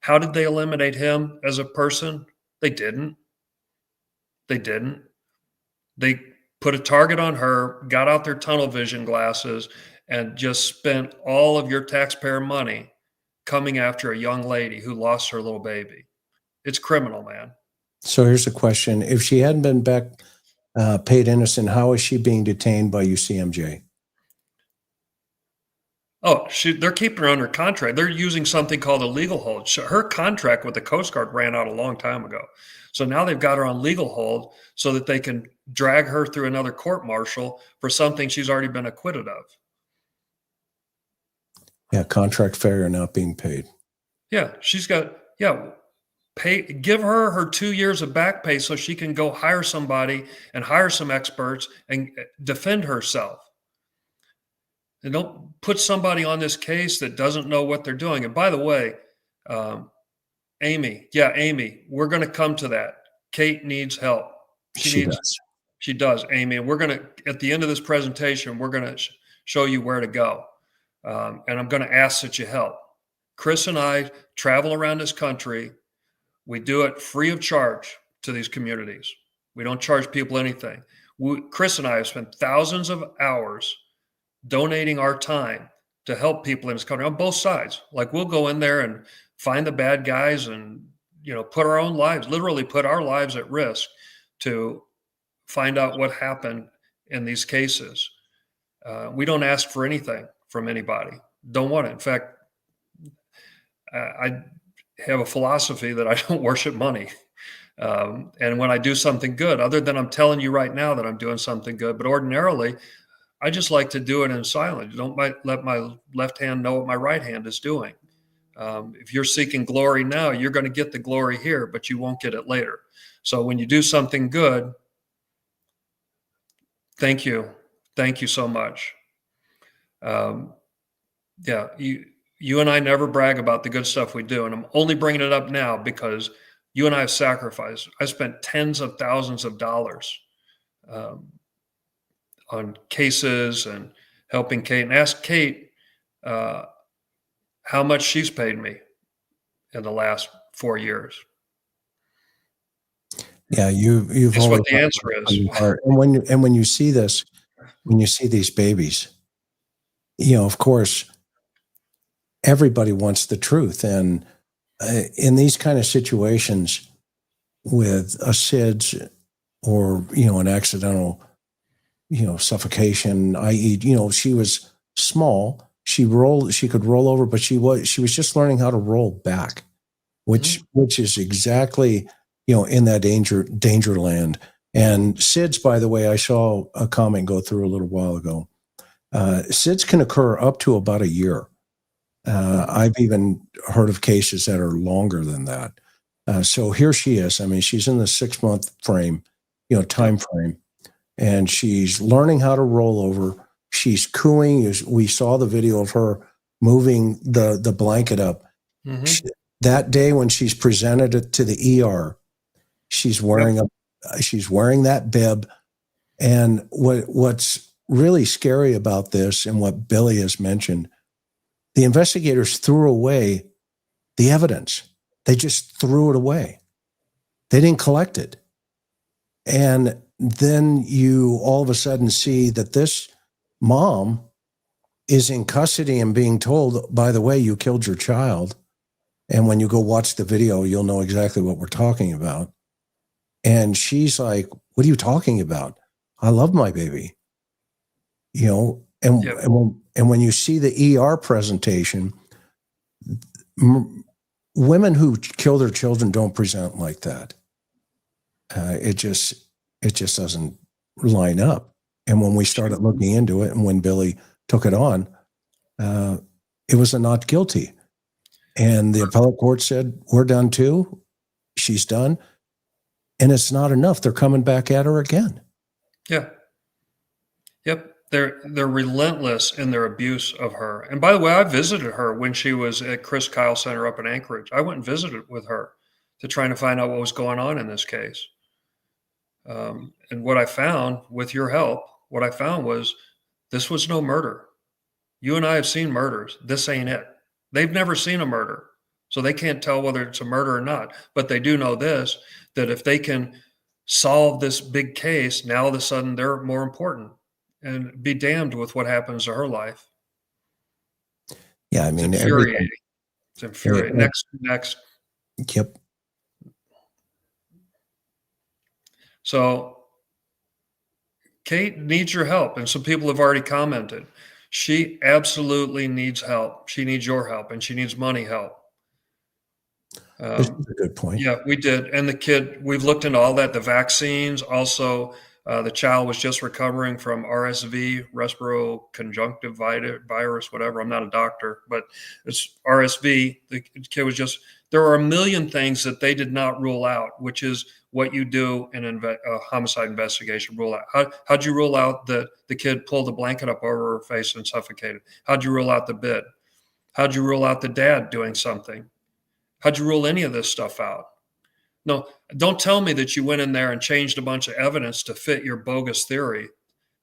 How did they eliminate him as a person? They didn't. They didn't. They put a target on her, got out their tunnel vision glasses, and just spent all of your taxpayer money coming after a young lady who lost her little baby. It's criminal, man. So here's the question. If she hadn't been paid innocent, how is she being detained by UCMJ? Oh, they're keeping her under contract. They're using something called a legal hold. Her contract with the Coast Guard ran out a long time ago. So now they've got her on legal hold so that they can drag her through another court martial for something she's already been acquitted of. Yeah, contract failure not being paid. Yeah, give her 2 years of back pay so she can go hire somebody and hire some experts and defend herself. And don't put somebody on this case that doesn't know what they're doing. And by the way, Amy, we're going to come to that. Kate needs help. She does, Amy. And we're going to, at the end of this presentation, we're going to show you where to go. And I'm going to ask that you help. Chris and I travel around this country. We do it free of charge to these communities. We don't charge people anything. Chris and I have spent thousands of hours donating our time to help people in this country on both sides. Like, we'll go in there and find the bad guys and, put our own lives, literally put our lives at risk to find out what happened in these cases. We don't ask for anything from anybody. Don't want it. In fact, I have a philosophy that I don't worship money. And when I do something good, other than I'm telling you right now that I'm doing something good, but ordinarily, I just like to do it in silence. Don't let my left hand know what my right hand is doing. If you're seeking glory now, you're going to get the glory here, but you won't get it later. So when you do something good, thank you. Thank you so much. You and I never brag about the good stuff we do. And I'm only bringing it up now because you and I have sacrificed. I spent tens of thousands of dollars on cases and helping Kate. And ask Kate how much she's paid me in the last 4 years. Yeah, you've That's always what the answer is. And when you see this, when you see these babies, of course, everybody wants the truth. And in these kind of situations with a SIDS or, an accidental, suffocation, i.e., she was small, she could roll over, but she was just learning how to roll back, which is exactly, in that danger land. And SIDS, by the way, I saw a comment go through a little while ago. SIDS can occur up to about a year. I've even heard of cases that are longer than that. So here she is. I mean, she's in the 6-month frame, time frame, and she's learning how to roll over. She's cooing. We saw the video of her moving the blanket up. Mm-hmm. That day when she's presented it to the ER, she's wearing that bib. And what's really scary about this, and what Billy has mentioned, the investigators threw away the evidence. They just threw it away. They didn't collect it. And then you all of a sudden see that this mom is in custody and being told, by the way, you killed your child. And when you go watch the video, you'll know exactly what we're talking about. And she's like, what are you talking about? I love my baby. And when you see the ER presentation, women who kill their children don't present like that. It just doesn't line up. And when we started looking into it, and when Billy took it on, it was a not guilty. And the appellate court said, we're done too. She's done. And it's not enough. They're coming back at her again. Yeah. Yep. they're relentless in their abuse of her. And by the way, I visited her when she was at Chris Kyle Center up in Anchorage. I went and visited with her to try to find out what was going on in this case. And what I found, with your help, what I found was this was no murder. You and I have seen murders. This ain't it. They've never seen a murder, so they can't tell whether it's a murder or not. But they do know this, that if they can solve this big case, now all of a sudden they're more important. And be damned with what happens to her life. Yeah, I It's mean, infuriating. It's infuriating. Next. Yep. So Kate needs your help, and some people have already commented. She absolutely needs help. She needs your help, and she needs money help. This is a good point. Yeah, we did. And the kid, we've looked into all that, the vaccines. Also, the child was just recovering from RSV, respiratory conjunctive virus, whatever. I'm not a doctor, but it's RSV. The kid was just, there are a million things that they did not rule out, which is what you do in a homicide investigation, rule out. How'd you rule out that the kid pulled the blanket up over her face and suffocated? How'd you rule out the bid? How'd you rule out the dad doing something? How'd you rule any of this stuff out? No, don't tell me that you went in there and changed a bunch of evidence to fit your bogus theory.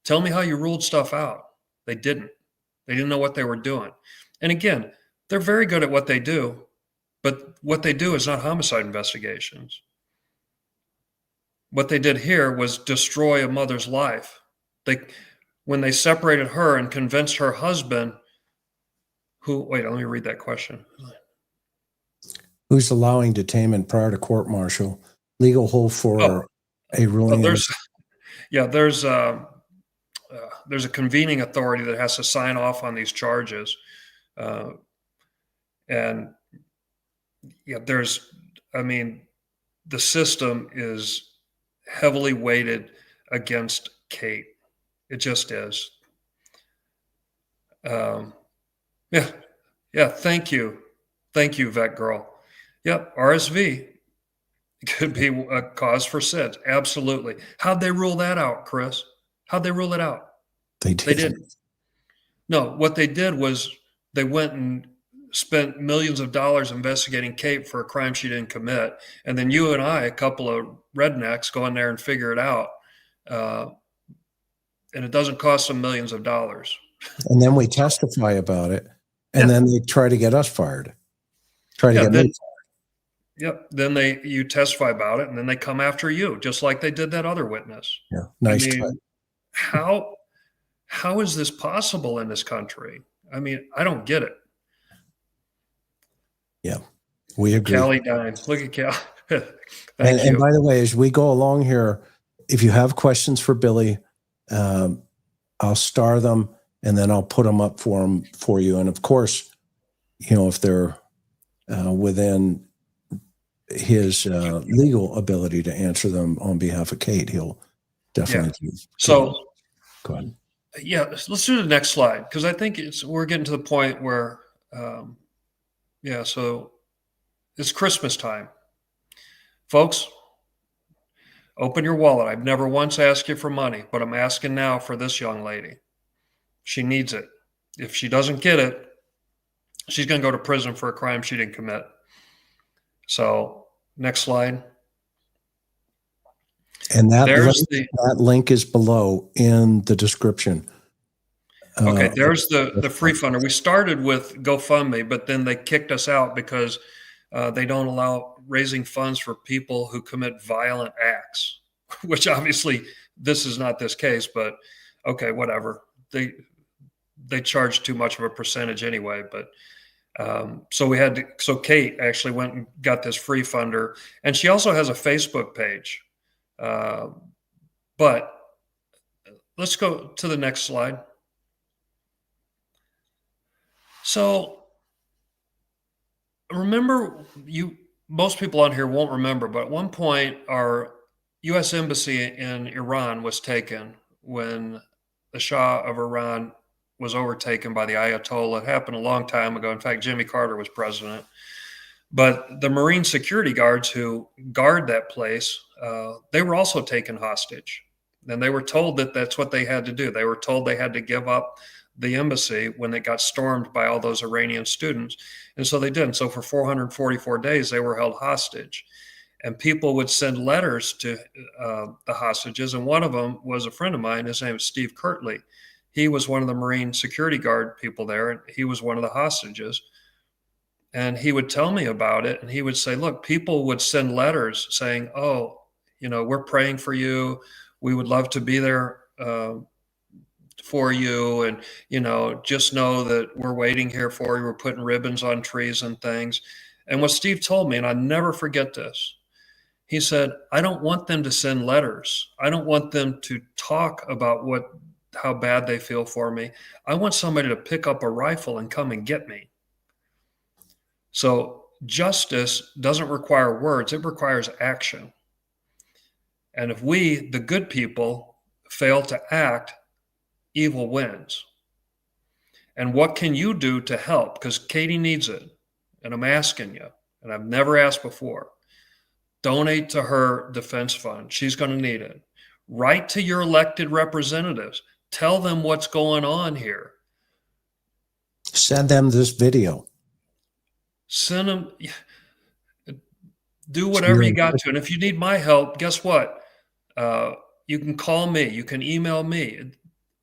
Tell me how you ruled stuff out. They didn't. They didn't know what they were doing. And again, they're very good at what they do, but what they do is not homicide investigations. What they did here was destroy a mother's life. When they separated her and convinced her husband, wait, let me read that question. Who's allowing detainment prior to court martial? Legal hold for a ruling. There's a convening authority that has to sign off on these charges. And yeah, the system is heavily weighted against Kate. It just is. Yeah. Thank you, vet girl. Yep, RSV could be a cause for SIDS. Absolutely. How'd they rule that out, Chris? How'd they rule it out? They didn't. No, what they did was they went and spent millions of dollars investigating Kate for a crime she didn't commit. And then you and I, a couple of rednecks, go in there and figure it out. And it doesn't cost them millions of dollars. And then we testify about it. And then they try to get us fired. Try to get me fired. Yep. Then you testify about it, and then they come after you, just like they did that other witness. Yeah. Nice try. How is this possible in this country? I mean, I don't get it. Yeah, we agree. Callie Dime. Look at Cal. Thank you. And by the way, as we go along here, if you have questions for Billy, I'll star them and then I'll put them up for you. And of course, if they're within his legal ability to answer them on behalf of Kate, he'll definitely do. So go ahead. Yeah, let's do the next slide, because I think we're getting to the point where so it's Christmas time. Folks, open your wallet. I've never once asked you for money, but I'm asking now for this young lady. She needs it. If she doesn't get it, she's going to go to prison for a crime she didn't commit. So next slide. And that link is below in the description. Okay, there's the free funder. We started with GoFundMe, but then they kicked us out because they don't allow raising funds for people who commit violent acts, which obviously this is not this case, but okay, whatever. They charge too much of a percentage anyway, but so Kate actually went and got this free funder, and she also has a Facebook page. But let's go to the next slide. So remember, most people on here won't remember, but at one point our U.S. embassy in Iran was taken when the Shah of Iran was overtaken by the Ayatollah. It happened a long time ago. In fact, Jimmy Carter was president. But the Marine security guards who guard that place, they were also taken hostage And they were told that that's what they had to do. They were told they had to give up the embassy when it got stormed by all those Iranian students. And so they didn't. So for 444 days, they were held hostage. And people would send letters to the hostages. And one of them was a friend of mine. His name is Steve Kirtley. He was one of the Marine security guard people there, and he was one of the hostages. And he would tell me about it. And he would say, look, people would send letters saying, oh, we're praying for you. We would love to be there for you. And, just know that we're waiting here for you. We're putting ribbons on trees and things. And what Steve told me, and I never forget this, he said, I don't want them to send letters. I don't want them to talk about how bad they feel for me. I want somebody to pick up a rifle and come and get me. So justice doesn't require words, it requires action. And if we, the good people, fail to act, evil wins. And what can you do to help? Because Katie needs it. And I'm asking you, and I've never asked before, donate to her defense fund. She's going to need it. Write to your elected representatives. Tell them what's going on here. Send them this video. Send them, do whatever you got to. And if you need my help, guess what? You can call me. You can email me.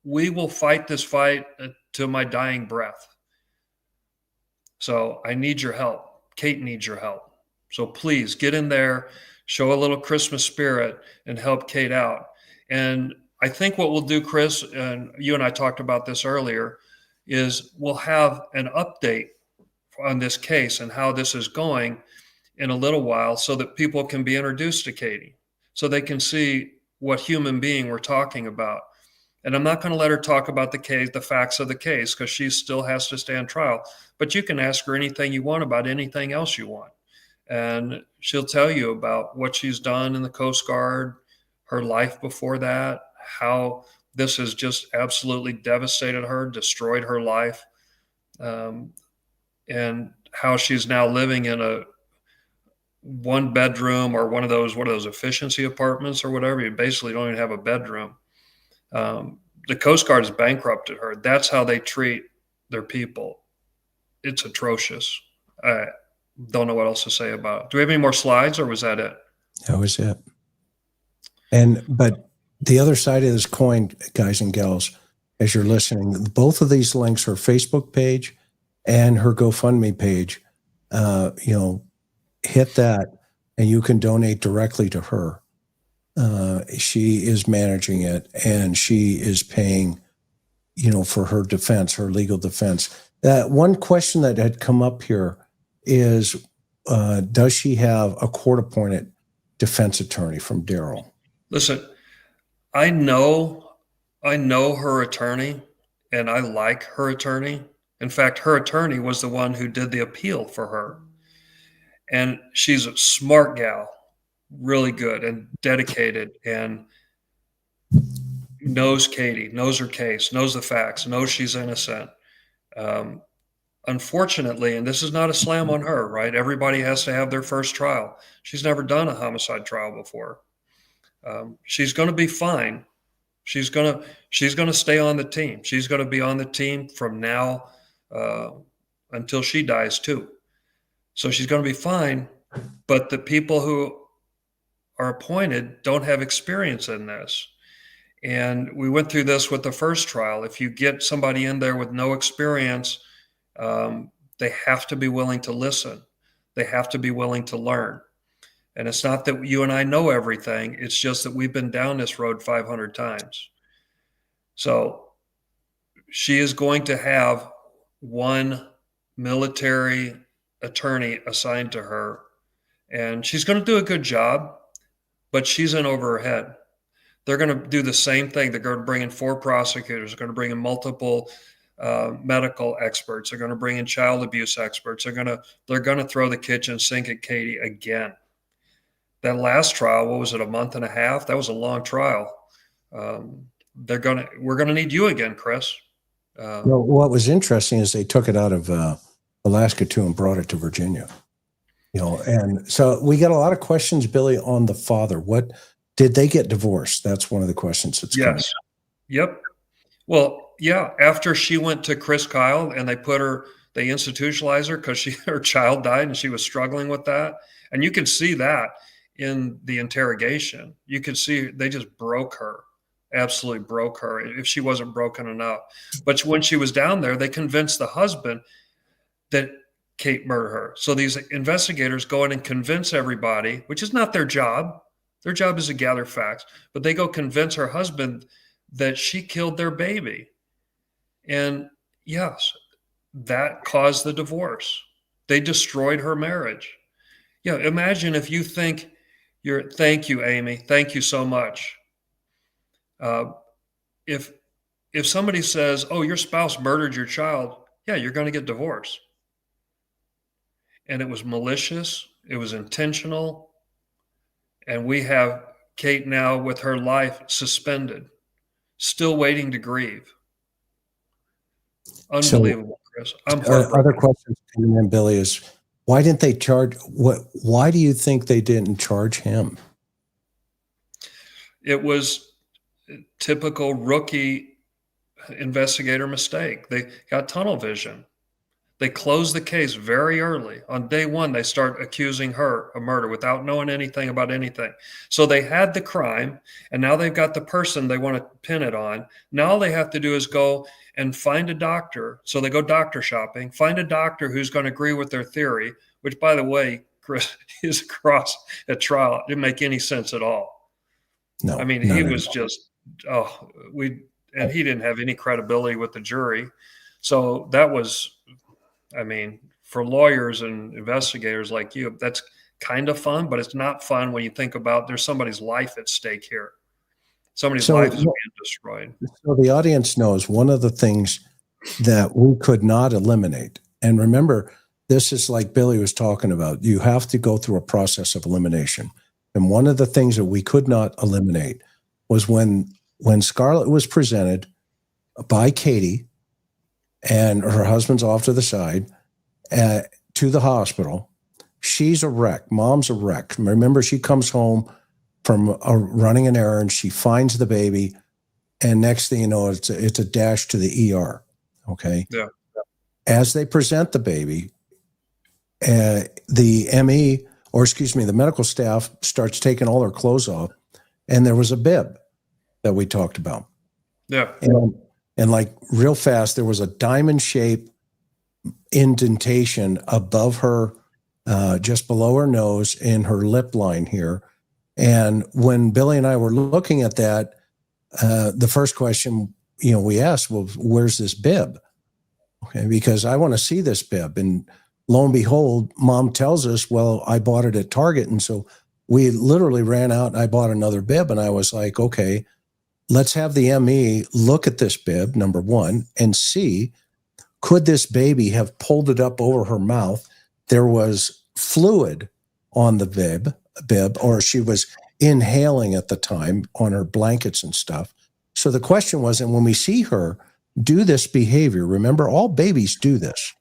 We will fight this fight to my dying breath. So I need your help. Kate needs your help. So please get in there, show a little Christmas spirit, and help Kate out. And I think what we'll do, Chris, and you and I talked about this earlier, is we'll have an update on this case and how this is going in a little while so that people can be introduced to Katie, so they can see what human being we're talking about. And I'm not going to let her talk about the case, the facts of the case, because she still has to stand trial. But you can ask her anything you want about anything else you want. And she'll tell you about what she's done in the Coast Guard, her life before that, how this has just absolutely devastated her, destroyed her life, and how she's now living in a one bedroom or one of those efficiency apartments or whatever. You basically don't even have a bedroom. The Coast Guard has bankrupted her. That's how they treat their people. It's atrocious. I don't know what else to say about it. Do we have any more slides, or was that it? That was it. But the other side of this coin, guys and gals, as you're listening, both of these links, her Facebook page and her GoFundMe page, hit that and you can donate directly to her. She is managing it, and she is paying, for her defense, her legal defense. One question that had come up here is, does she have a court-appointed defense attorney from Daryl? Listen, I know her attorney, and I like her attorney. In fact, her attorney was the one who did the appeal for her. And she's a smart gal, really good and dedicated, and knows Katie, knows her case, knows the facts, knows she's innocent. Unfortunately, and this is not a slam on her, right? Everybody has to have their first trial. She's never done a homicide trial before. She's going to be fine. She's going to stay on the team. She's going to be on the team from now until she dies too. So she's going to be fine. But the people who are appointed don't have experience in this. And we went through this with the first trial. If you get somebody in there with no experience, they have to be willing to listen. They have to be willing to learn. And it's not that you and I know everything. It's just that we've been down this road 500 times. So she is going to have one military attorney assigned to her, and she's going to do a good job, but she's in over her head. They're going to do the same thing. They're going to bring in 4 prosecutors. They're going to bring in multiple medical experts. They're going to bring in child abuse experts. They're going to throw the kitchen sink at Katie again. That last trial, what was it, a month and a half? That was a long trial. We're going to need you again, Chris. Well, what was interesting is they took it out of Alaska too and brought it to Virginia. And so we got a lot of questions, Billy, on the father. Did they get divorced? That's one of the questions that's coming. Yes. Yep. Well, yeah. After she went to Chris Kyle and they institutionalized her because her child died and she was struggling with that. And you can see that in the interrogation. You can see they just broke her, absolutely broke her if she wasn't broken enough. But when she was down there, they convinced the husband that Kate murdered her. So these investigators go in and convince everybody, which is not their job. Their job is to gather facts, but they go convince her husband that she killed their baby. And yes, that caused the divorce. They destroyed her marriage. Yeah, imagine if you think thank you, Amy. Thank you so much. If somebody says, oh, your spouse murdered your child, yeah, you're going to get divorced. And it was malicious. It was intentional. And we have Kate now with her life suspended, still waiting to grieve. Unbelievable, Chris. I'm heartbroken. Other questions coming in, Billy, is why didn't they charge? Why do you think they didn't charge him? It was typical rookie investigator mistake. They got tunnel vision. They closed the case very early. On day one, they start accusing her of murder without knowing anything about anything. So they had the crime, and now they've got the person they want to pin it on. Now all they have to do is go and find a doctor. So they go doctor shopping, find a doctor who's going to agree with their theory, which, by the way, Chris, his cross at trial didn't make any sense at all. No, I mean, he was just, and he didn't have any credibility with the jury. So that was, I mean, for lawyers and investigators like you, that's kind of fun, but it's not fun when you think about there's somebody's life at stake here. Somebody's life is being destroyed. So the audience knows one of the things that we could not eliminate. And remember, this is like Billy was talking about. You have to go through a process of elimination. And one of the things that we could not eliminate was when Scarlett was presented by Katie and her husband's off to the side to the hospital. She's a wreck. Mom's a wreck. Remember, she comes home from running an errand. She finds the baby, and next thing you know, it's a dash to the ER. Okay. Yeah. As they present the baby, the ME, or excuse me, the medical staff starts taking all her clothes off, and there was a bib that we talked about. Yeah. And like real fast, there was a diamond-shaped indentation above her, just below her nose in her lip line here. And when Billy and I were looking at that, the first question, we asked, well, where's this bib? Okay, because I want to see this bib. And lo and behold, Mom tells us, well, I bought it at Target. And so we literally ran out and I bought another bib. And I was like, okay, let's have the ME look at this bib, number one, and see, could this baby have pulled it up over her mouth? There was fluid on the bib, or she was inhaling at the time on her blankets and stuff. So the question was, and when we see her do this behavior, remember, all babies do this,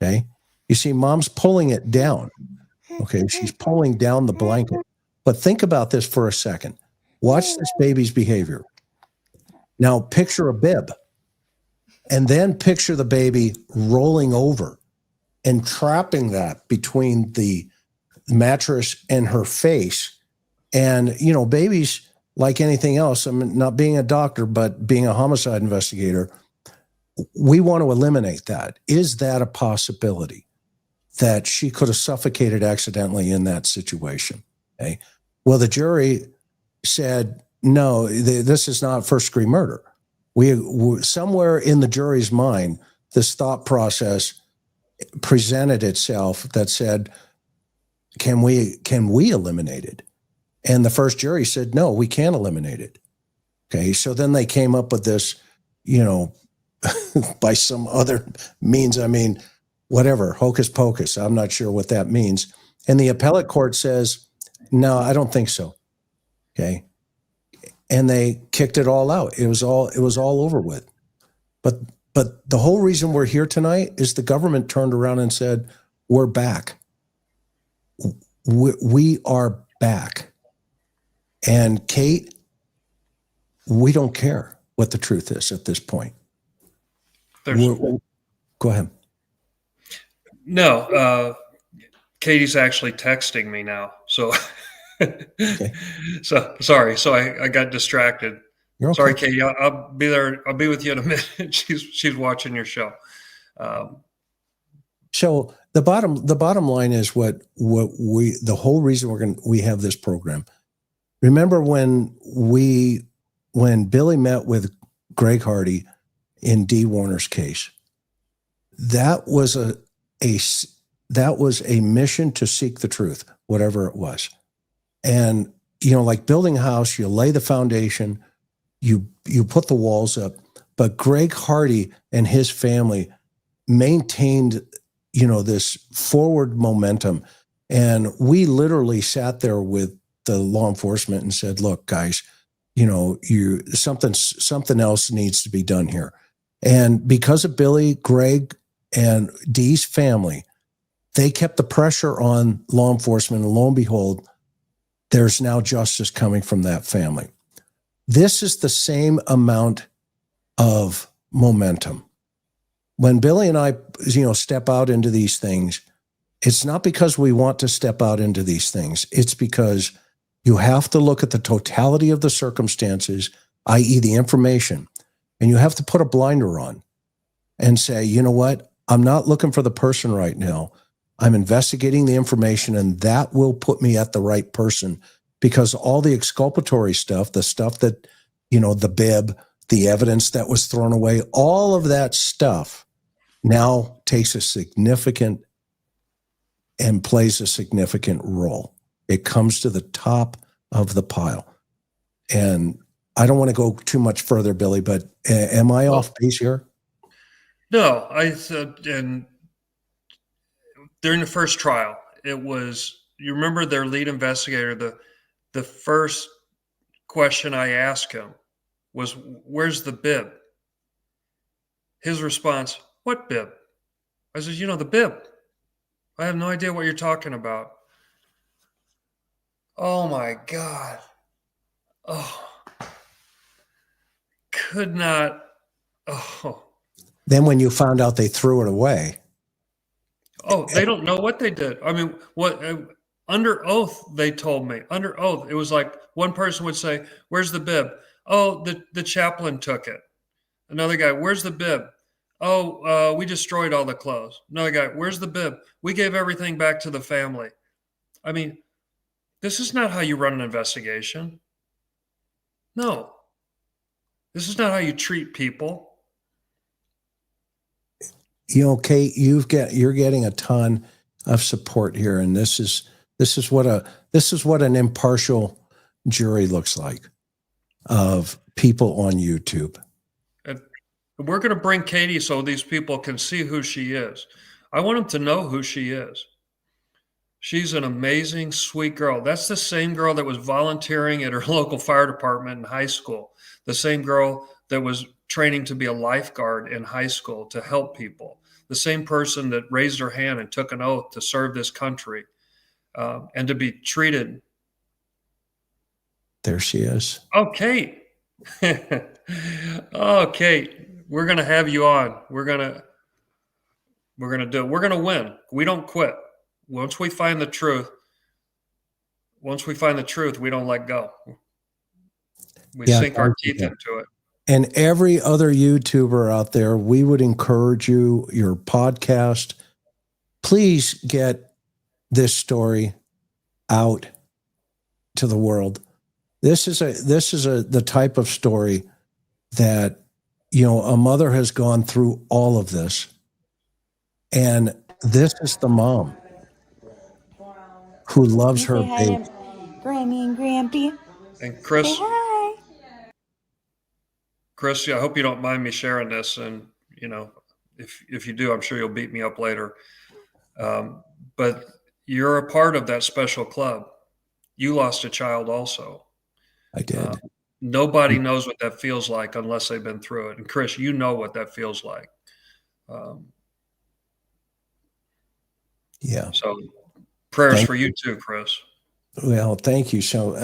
okay? You see Mom's pulling it down, okay? She's pulling down the blanket. But think about this for a second. Watch this baby's behavior. Now picture a bib, and then picture the baby rolling over and trapping that between the mattress and her face. And, babies, like anything else, I'm not being a doctor, but being a homicide investigator, we want to eliminate that. Is that a possibility that she could have suffocated accidentally in that situation? Okay. Well, the jury said, no, this is not first-degree murder. We somewhere in the jury's mind, this thought process presented itself that said, can we eliminate it? And the first jury said, no, we can't eliminate it. Okay, so then they came up with this, by some other means, whatever, hocus pocus. I'm not sure what that means. And the appellate court says, no, I don't think so. Okay. And they kicked it all out. It was all over with. But the whole reason we're here tonight is the government turned around and said, we're back. We are back. And Kate, we don't care what the truth is at this point. Go ahead. No, Katie's actually texting me now. So, Okay. so sorry. So I got distracted. You're okay. Sorry, Katie. I'll be there. I'll be with you in a minute. She's watching your show. So the bottom line is the whole reason we have this program. Remember when Billy met with Greg Hardy in Dee Warner's case, that was a mission to seek the truth, whatever it was. And, like building a house, you lay the foundation, you put the walls up, but Greg Hardy and his family maintained, this forward momentum. And we literally sat there with the law enforcement and said, look, guys, something else needs to be done here. And because of Billy, Greg, and Dee's family, they kept the pressure on law enforcement, and lo and behold, there's now justice coming from that family. This is the same amount of momentum. When Billy and I, step out into these things, it's not because we want to step out into these things. It's because you have to look at the totality of the circumstances, i.e. the information, and you have to put a blinder on and say, you know what? I'm not looking for the person right now. I'm investigating the information, and that will put me at the right person, because all the exculpatory stuff, the stuff that, the bib, the evidence that was thrown away, all of that stuff now takes a significant and plays a significant role. It comes to the top of the pile. And I don't want to go too much further, Billy, but am I off base here? No, I said, and during the first trial, it was, you remember their lead investigator, the first question I asked him was, where's the bib? His response, what bib? I said, the bib. I have no idea what you're talking about. Oh my God. Oh, could not. Oh. Then when you found out they threw it away. Oh, they don't know what they did. I mean, what under oath they told me. Under oath, it was like one person would say, "Where's the bib?" Oh, the chaplain took it. Another guy, "Where's the bib?" Oh, we destroyed all the clothes. Another guy, "Where's the bib?" We gave everything back to the family. I mean, this is not how you run an investigation. No, this is not how you treat people. Kate, you're getting a ton of support here, and this is what an impartial jury looks like, of people on YouTube. And we're going to bring Katie so these people can see who she is. I want them to know who she is. She's an amazing, sweet girl. That's the same girl that was volunteering at her local fire department in high school. The same girl that was training to be a lifeguard in high school to help people. The same person that raised her hand and took an oath to serve this country, and to be treated. There she is. Oh, Kate. Oh, Kate, we're going to have you on. We're going to do it. We're going to win. We don't quit. Once we find the truth, we don't let go. We sink our teeth into it. And every other YouTuber out there, we would encourage you, your podcast, please get this story out to the world. This is the type of story that, a mother has gone through all of this. And this is the mom who loves her baby. Grammy and Grampy. And Chris, Say hi. Chris, I hope you don't mind me sharing this. And, if you do, I'm sure you'll beat me up later. But you're a part of that special club. You lost a child also. I did. Nobody knows what that feels like unless they've been through it. And Chris, you know what that feels like. Yeah. So prayers for you too, Chris. Well, thank you. So,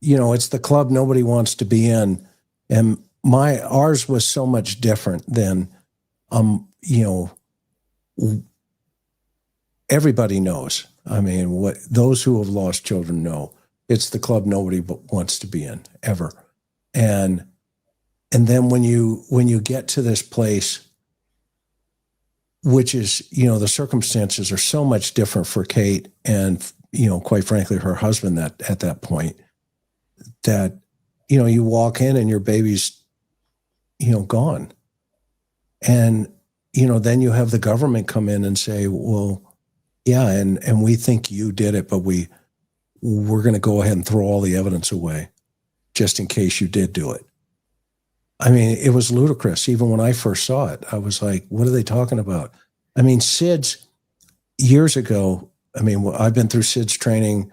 it's the club nobody wants to be in. And ours was so much different than, everybody knows. I mean, what those who have lost children know, it's the club nobody wants to be in ever. And then when you get to this place, which is, the circumstances are so much different for Kate and, quite frankly, her husband at that point, that, you walk in and your baby's, gone. And, then you have the government come in and say, well, yeah, and we think you did it, but we're going to go ahead and throw all the evidence away just in case you did do it. I mean, it was ludicrous. Even when I first saw it, I was like, what are they talking about? I mean, SIDS years ago, I've been through SIDS training.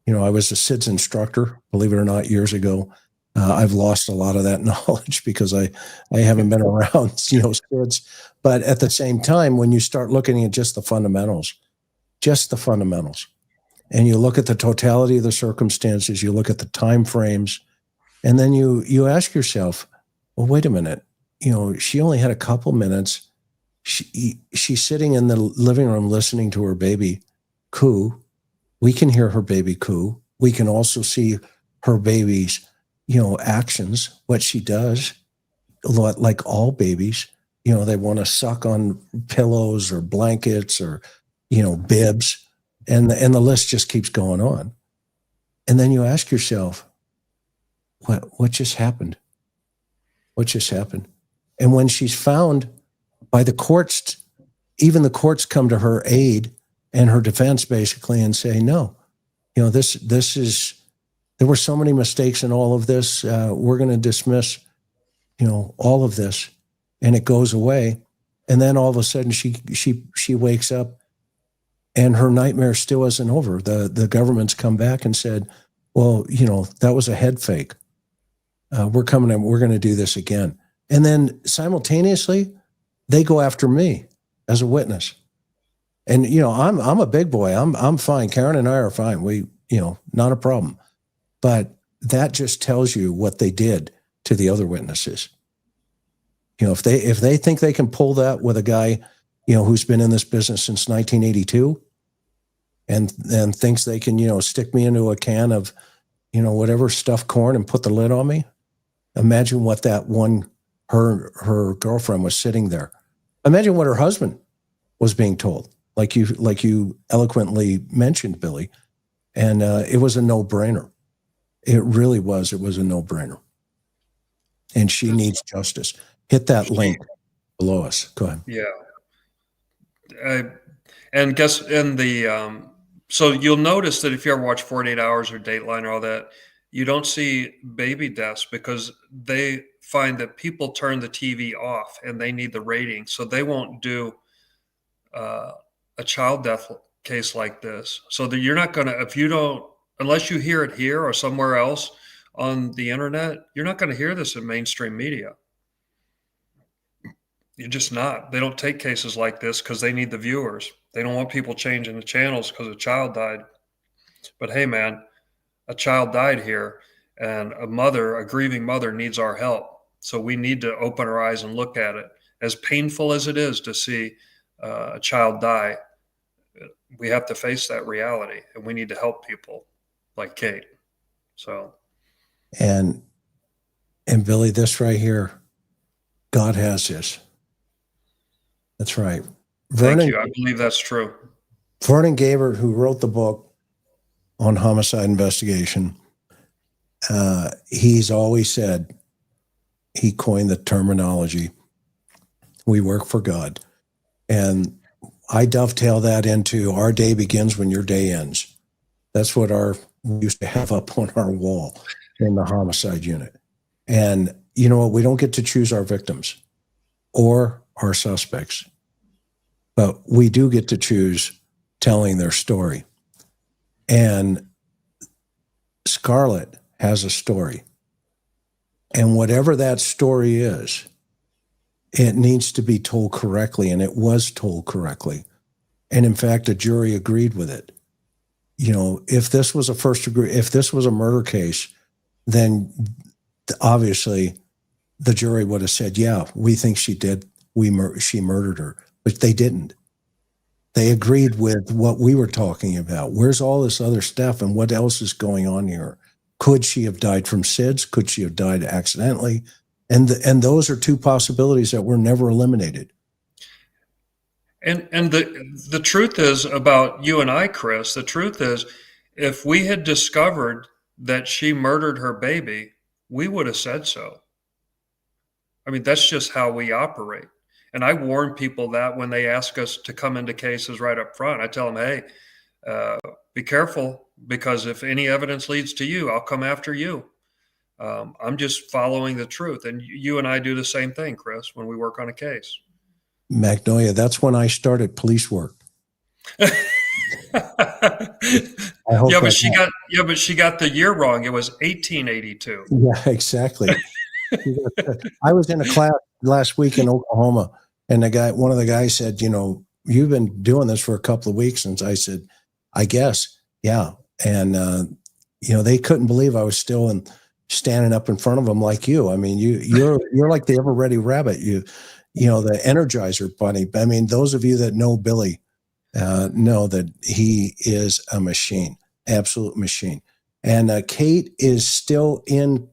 I was a SIDS instructor, believe it or not, years ago. I've lost a lot of that knowledge because I haven't been around, SIDS. But at the same time, when you start looking at just the fundamentals, and you look at the totality of the circumstances, you look at the time frames, and then you ask yourself, well, wait a minute. She only had a couple minutes. She's sitting in the living room listening to her baby coo. We can hear her baby coo. We can also see her baby's, actions, what she does. Like all babies, they want to suck on pillows or blankets or, bibs. And the list just keeps going on. And then you ask yourself, what just happened? What just happened? And when she's found by the courts, even the courts come to her aid and her defense basically and say, no, this is, there were so many mistakes in all of this. We're going to dismiss, all of this, and it goes away. And then all of a sudden she wakes up and her nightmare still isn't over. The government's come back and said, well, that was a head fake. We're coming and we're going to do this again. And then simultaneously, they go after me as a witness. And, I'm a big boy. I'm fine. Karen and I are fine. We, not a problem. But that just tells you what they did to the other witnesses. If they think they can pull that with a guy, who's been in this business since 1982 and thinks they can, stick me into a can of, whatever stuffed corn and put the lid on me. Imagine what that one, her girlfriend was sitting there. Imagine what her husband was being told, like you eloquently mentioned, Billy. And it was a no-brainer. It really was. It was a no-brainer. And she needs justice. Hit that link below us. Go ahead. Yeah. And so you'll notice that if you ever watch 48 Hours or Dateline or all that, you don't see baby deaths because they find that people turn the TV off and they need the rating. So they won't do a child death case like this. So that you're not going to, unless you hear it here or somewhere else on the internet, you're not going to hear this in mainstream media. You're just not. They don't take cases like this because they need the viewers. They don't want people changing the channels because a child died. But hey, man, a child died here, and a grieving mother needs our help. So we need to open our eyes and look at it. As painful as it is to see a child die, we have to face that reality, and we need to help people like Kate. So, and Billy, this right here, God has this. That's right. Thank you. I believe that's true. Vernon Gabert, who wrote the book on homicide investigation, he's always said, he coined the terminology, we work for God. And I dovetail that into our day begins when your day ends. That's what we used to have up on our wall in the homicide unit. And you know what? We don't get to choose our victims or our suspects, but we do get to choose telling their story. And Scarlett has a story. And whatever that story is, it needs to be told correctly, and it was told correctly. And in fact, a jury agreed with it. You know, if this was a first degree, if this was a murder case then obviously the jury would have said, yeah, we think she did. She murdered her, but they didn't. They agreed with what we were talking about. Where's all this other stuff and what else is going on here? Could she have died from SIDS? Could she have died accidentally? And those are two possibilities that were never eliminated. And the truth is about you and I, Chris, the truth is if we had discovered that she murdered her baby, we would have said so. I mean, that's just how we operate. And I warn people that when they ask us to come into cases right up front, I tell them, hey, be careful, because if any evidence leads to you, I'll come after you. I'm just following the truth. And you and I do the same thing, Chris, when we work on a case. Magnolia, that's when I started police work. I hope but she got the year wrong. It was 1882. Yeah, exactly. I was in a class last week in Oklahoma, and one of the guys said, you've been doing this for a couple of weeks. And I said, I guess, yeah. And, they couldn't believe I was still standing up in front of them like you. I mean, you're like the ever ready rabbit. The Energizer bunny. I mean, those of you that know Billy know that he is a machine, absolute machine. And Kate is still in,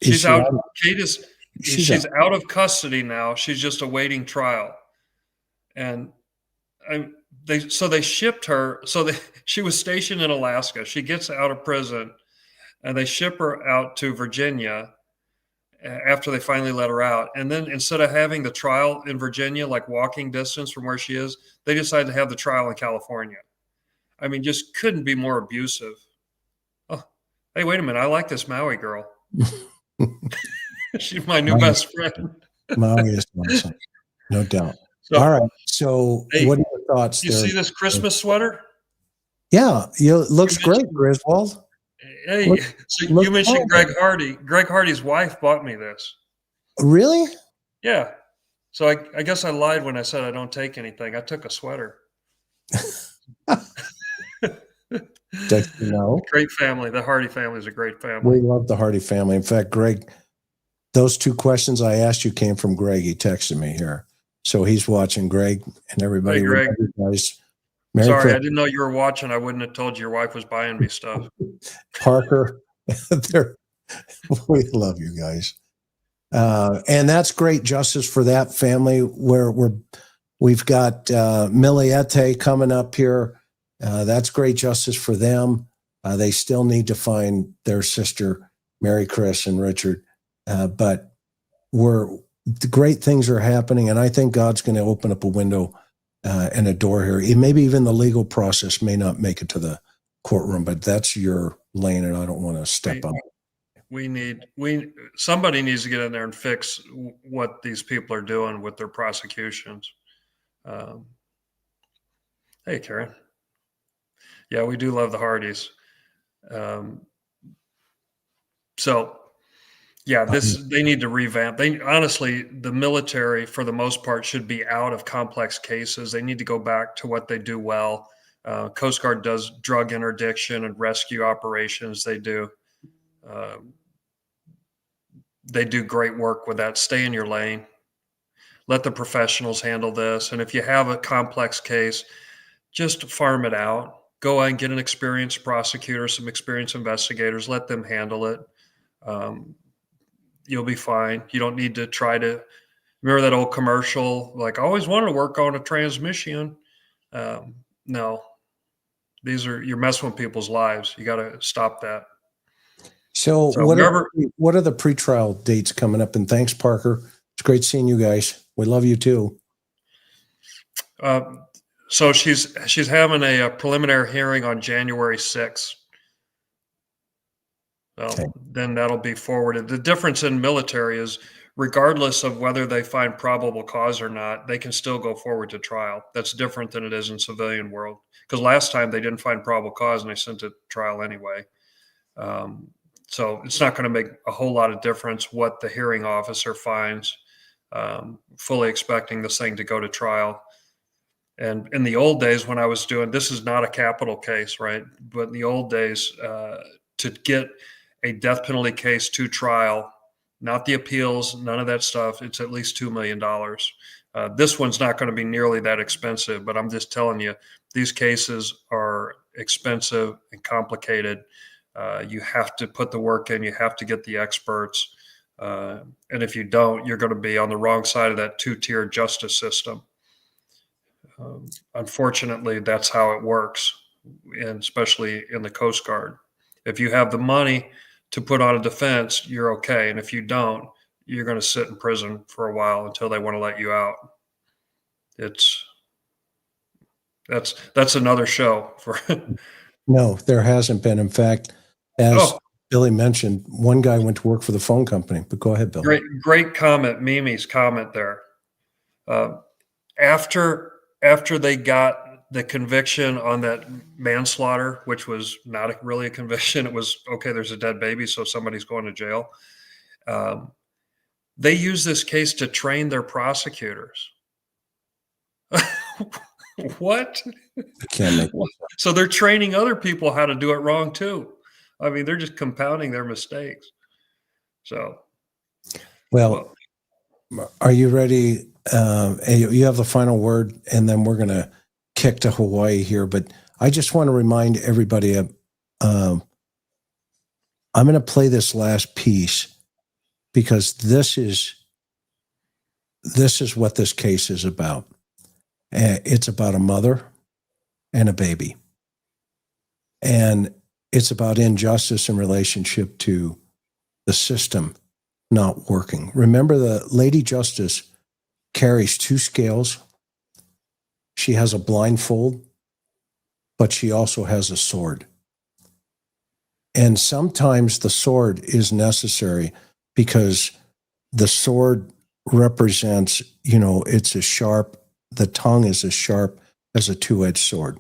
she's out. She's out of custody now. She's just awaiting trial. And they shipped her. She was stationed in Alaska. She gets out of prison and they ship her out to Virginia after they finally let her out. And then instead of having the trial in Virginia, like walking distance from where she is, they decided to have the trial in California. I mean, just couldn't be more abusive. Oh, hey, wait a minute. I like this Maui girl. She's my new best friend. Maui is awesome. No doubt. So, all right. So hey, what are your thoughts? You see this Christmas sweater? Yeah. It looks great, Griswold. Hey, you mentioned Greg Hardy. Greg Hardy's wife bought me this. Really? Yeah. So I guess I lied when I said I don't take anything. I took a sweater. Great family. The Hardy family is a great family. We love the Hardy family. In fact, Greg, those two questions I asked you came from Greg. He texted me here. So he's watching. Greg and everybody. Hey, Greg. Guys. Sorry, Christmas. I didn't know you were watching. I wouldn't have told you your wife was buying me stuff. Parker, we love you guys. And that's great justice for that family where we've got Miliete coming up here. That's great justice for them. They still need to find their sister, Mary Chris and Richard. But great things are happening. And I think God's going to open up a window and a door here. Maybe even the legal process may not make it to the courtroom, but that's your lane, and I don't want to step on it. Somebody needs to get in there and fix what these people are doing with their prosecutions. Hey, Karen. Yeah, we do love the Hardys. Yeah, they need to revamp. Honestly, the military, for the most part, should be out of complex cases. They need to go back to what they do well. Coast Guard does drug interdiction and rescue operations. They do great work with that. Stay in your lane. Let the professionals handle this. And if you have a complex case, just farm it out. Go out and get an experienced prosecutor, some experienced investigators. Let them handle it. You'll be fine. You don't need to remember that old commercial, like, I always wanted to work on a transmission. No, you're messing with people's lives. You got to stop that. So what are the pretrial dates coming up? And thanks, Parker. It's great seeing you guys. We love you too. So she's having a preliminary hearing on January 6th. Okay. Then that'll be forwarded. The difference in military is, regardless of whether they find probable cause or not, they can still go forward to trial. That's different than it is in civilian world. Because last time they didn't find probable cause and they sent it to trial anyway. So it's not going to make a whole lot of difference what the hearing officer finds, fully expecting this thing to go to trial. And in the old days when I was doing, this is not a capital case, right? But in the old days, to get a death penalty case to trial, not the appeals, none of that stuff, it's at least $2 million. This one's not going to be nearly that expensive, but I'm just telling you, these cases are expensive and complicated. You have to put the work in, you have to get the experts. And if you don't, you're going to be on the wrong side of that two-tier justice system. Unfortunately, that's how it works, and especially in the Coast Guard. If you have the money to put on a defense, you're okay. And if you don't, you're going to sit in prison for a while until they want to let you out. That's another show for. No, there hasn't been. In fact, as Oh, Billy mentioned, one guy went to work for the phone company. But go ahead, Billy. great comment, Mimi's comment there. After they got the conviction on that manslaughter, which was not really a conviction, it was okay. There's a dead baby, so somebody's going to jail. They use this case to train their prosecutors. What? I can't make So they're training other people how to do it wrong too. I mean, they're just compounding their mistakes. So, Well, are you ready? You have the final word, and then we're going to kick to Hawaii here. But I just want to remind everybody of, I'm going to play this last piece because this is what this case is about. It's about a mother and a baby. And it's about injustice in relationship to the system not working. Remember, the Lady Justice carries two scales. She has a blindfold, but she also has a sword. And sometimes the sword is necessary because the sword represents, it's as sharp, the tongue is as sharp as a two-edged sword.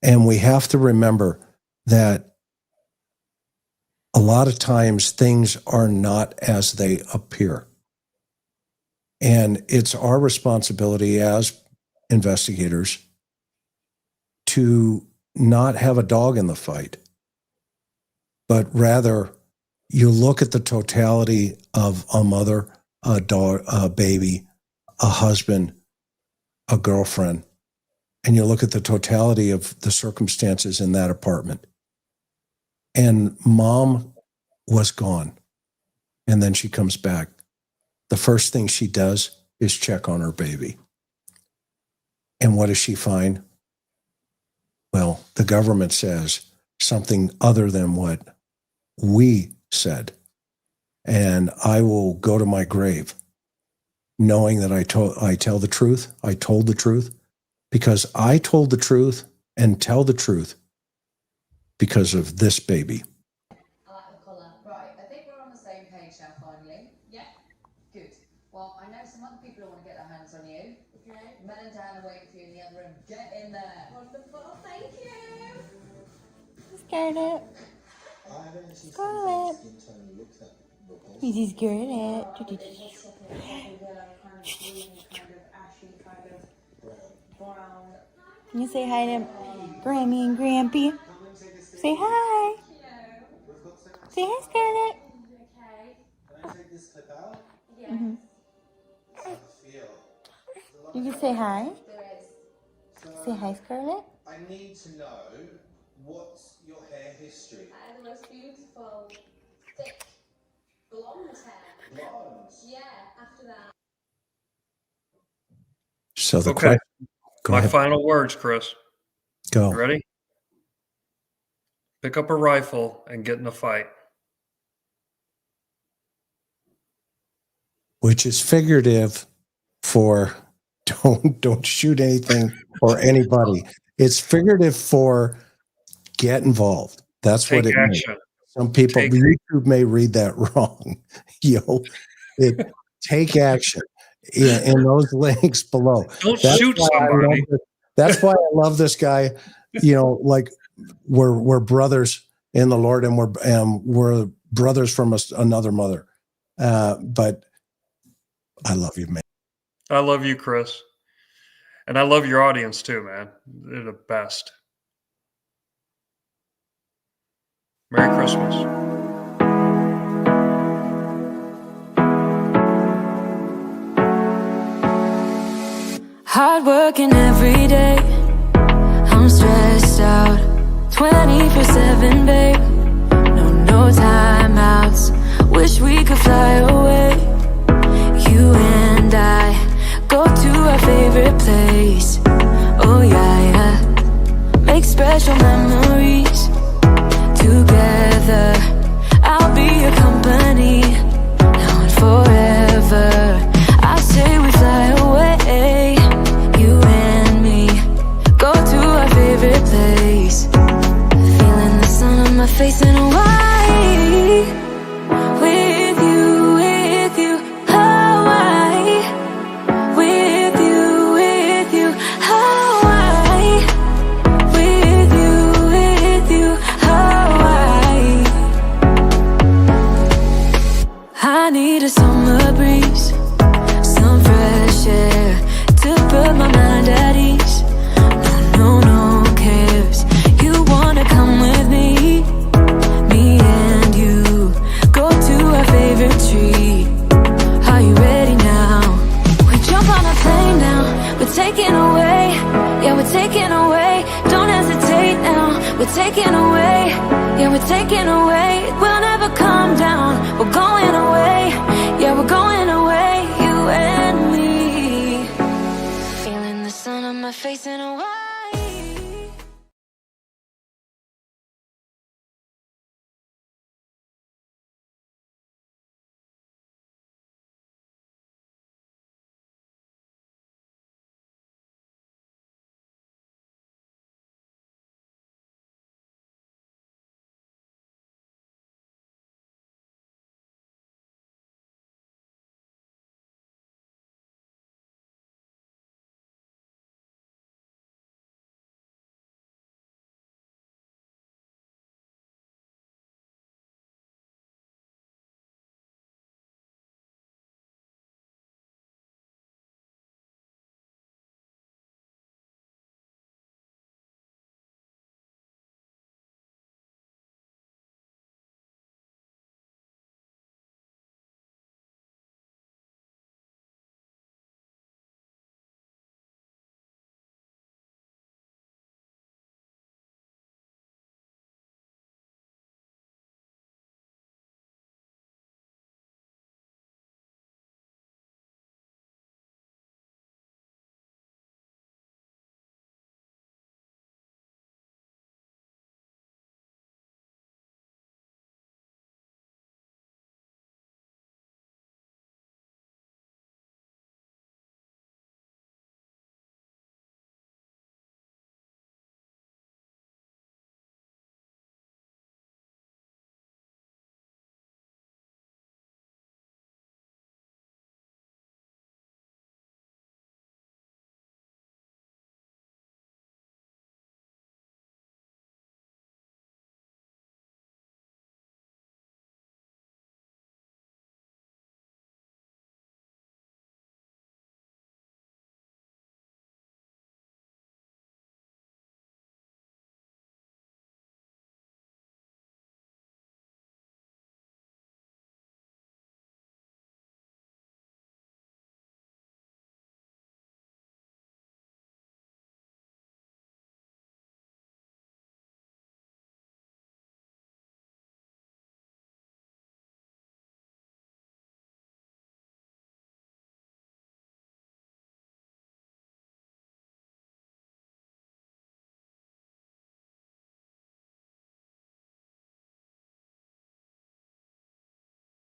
And we have to remember that a lot of times things are not as they appear. And it's our responsibility as investigators to not have a dog in the fight, but rather you look at the totality of a mother, a dog, a baby, a husband, a girlfriend, and you look at the totality of the circumstances in that apartment. And mom was gone, and then she comes back. The first thing she does is check on her baby. And what does she find? Well, the government says something other than what we said. And I will go to my grave knowing that I tell the truth. I told the truth because I told the truth and tell the truth because of this baby. I like the colour. Right, I think we're on the same page now, finally. Yeah? Good. Well, I know some other people who want to get their hands on you. Okay. Mel and Dan are waiting for you in the other room. Get in there. Wonderful, thank you. Scarlett. I haven't actually Scarlett. seen skin tone looked at before. This is Scarlett. Can you say hi to Grammy and Grampy? Say hi. Say hi, Scarlett. Can I take this clip out? Mm-hmm. How I feel. You can say hi. Say hi, Scarlett. I need to know what's your hair history. I had the most beautiful, thick, blonde hair. Blonde. Yeah, after that. So the okay. question, go My ahead. final words, Chris. Go. You ready? Pick up a rifle and get in a fight. Which is figurative for don't shoot anything or anybody. It's figurative for get involved. That's Take what it means. action. Some people, Take- YouTube may read that wrong. Take action in those links below. Don't That's shoot why I love somebody. that's why I love this guy. Like we're brothers in the Lord, and we're brothers from another mother. But I love you, man. I love you, Chris. And I love your audience too, man. They're the best. Merry Christmas. Hard working every day, I'm stressed out 24/7, babe. No timeouts, wish we could fly away. You and I go to our favorite place. Oh yeah, yeah. Make special memories together. I'll be your company now and forever. I say we fly away, you and me, go to our favorite place. Feeling the sun on my face in Hawaii. With you, Hawaii. With you, Hawaii. With you, Hawaii. I need a summer breeze, some fresh air to put my mind at ease. No cares. You wanna come with me? Me and you go to our favorite tree. Are you ready now? We jump on a plane now. We're taking away. Yeah, we're taking away. Don't hesitate now. We're taking away. Yeah, we're taking away. We'll never come down. We'll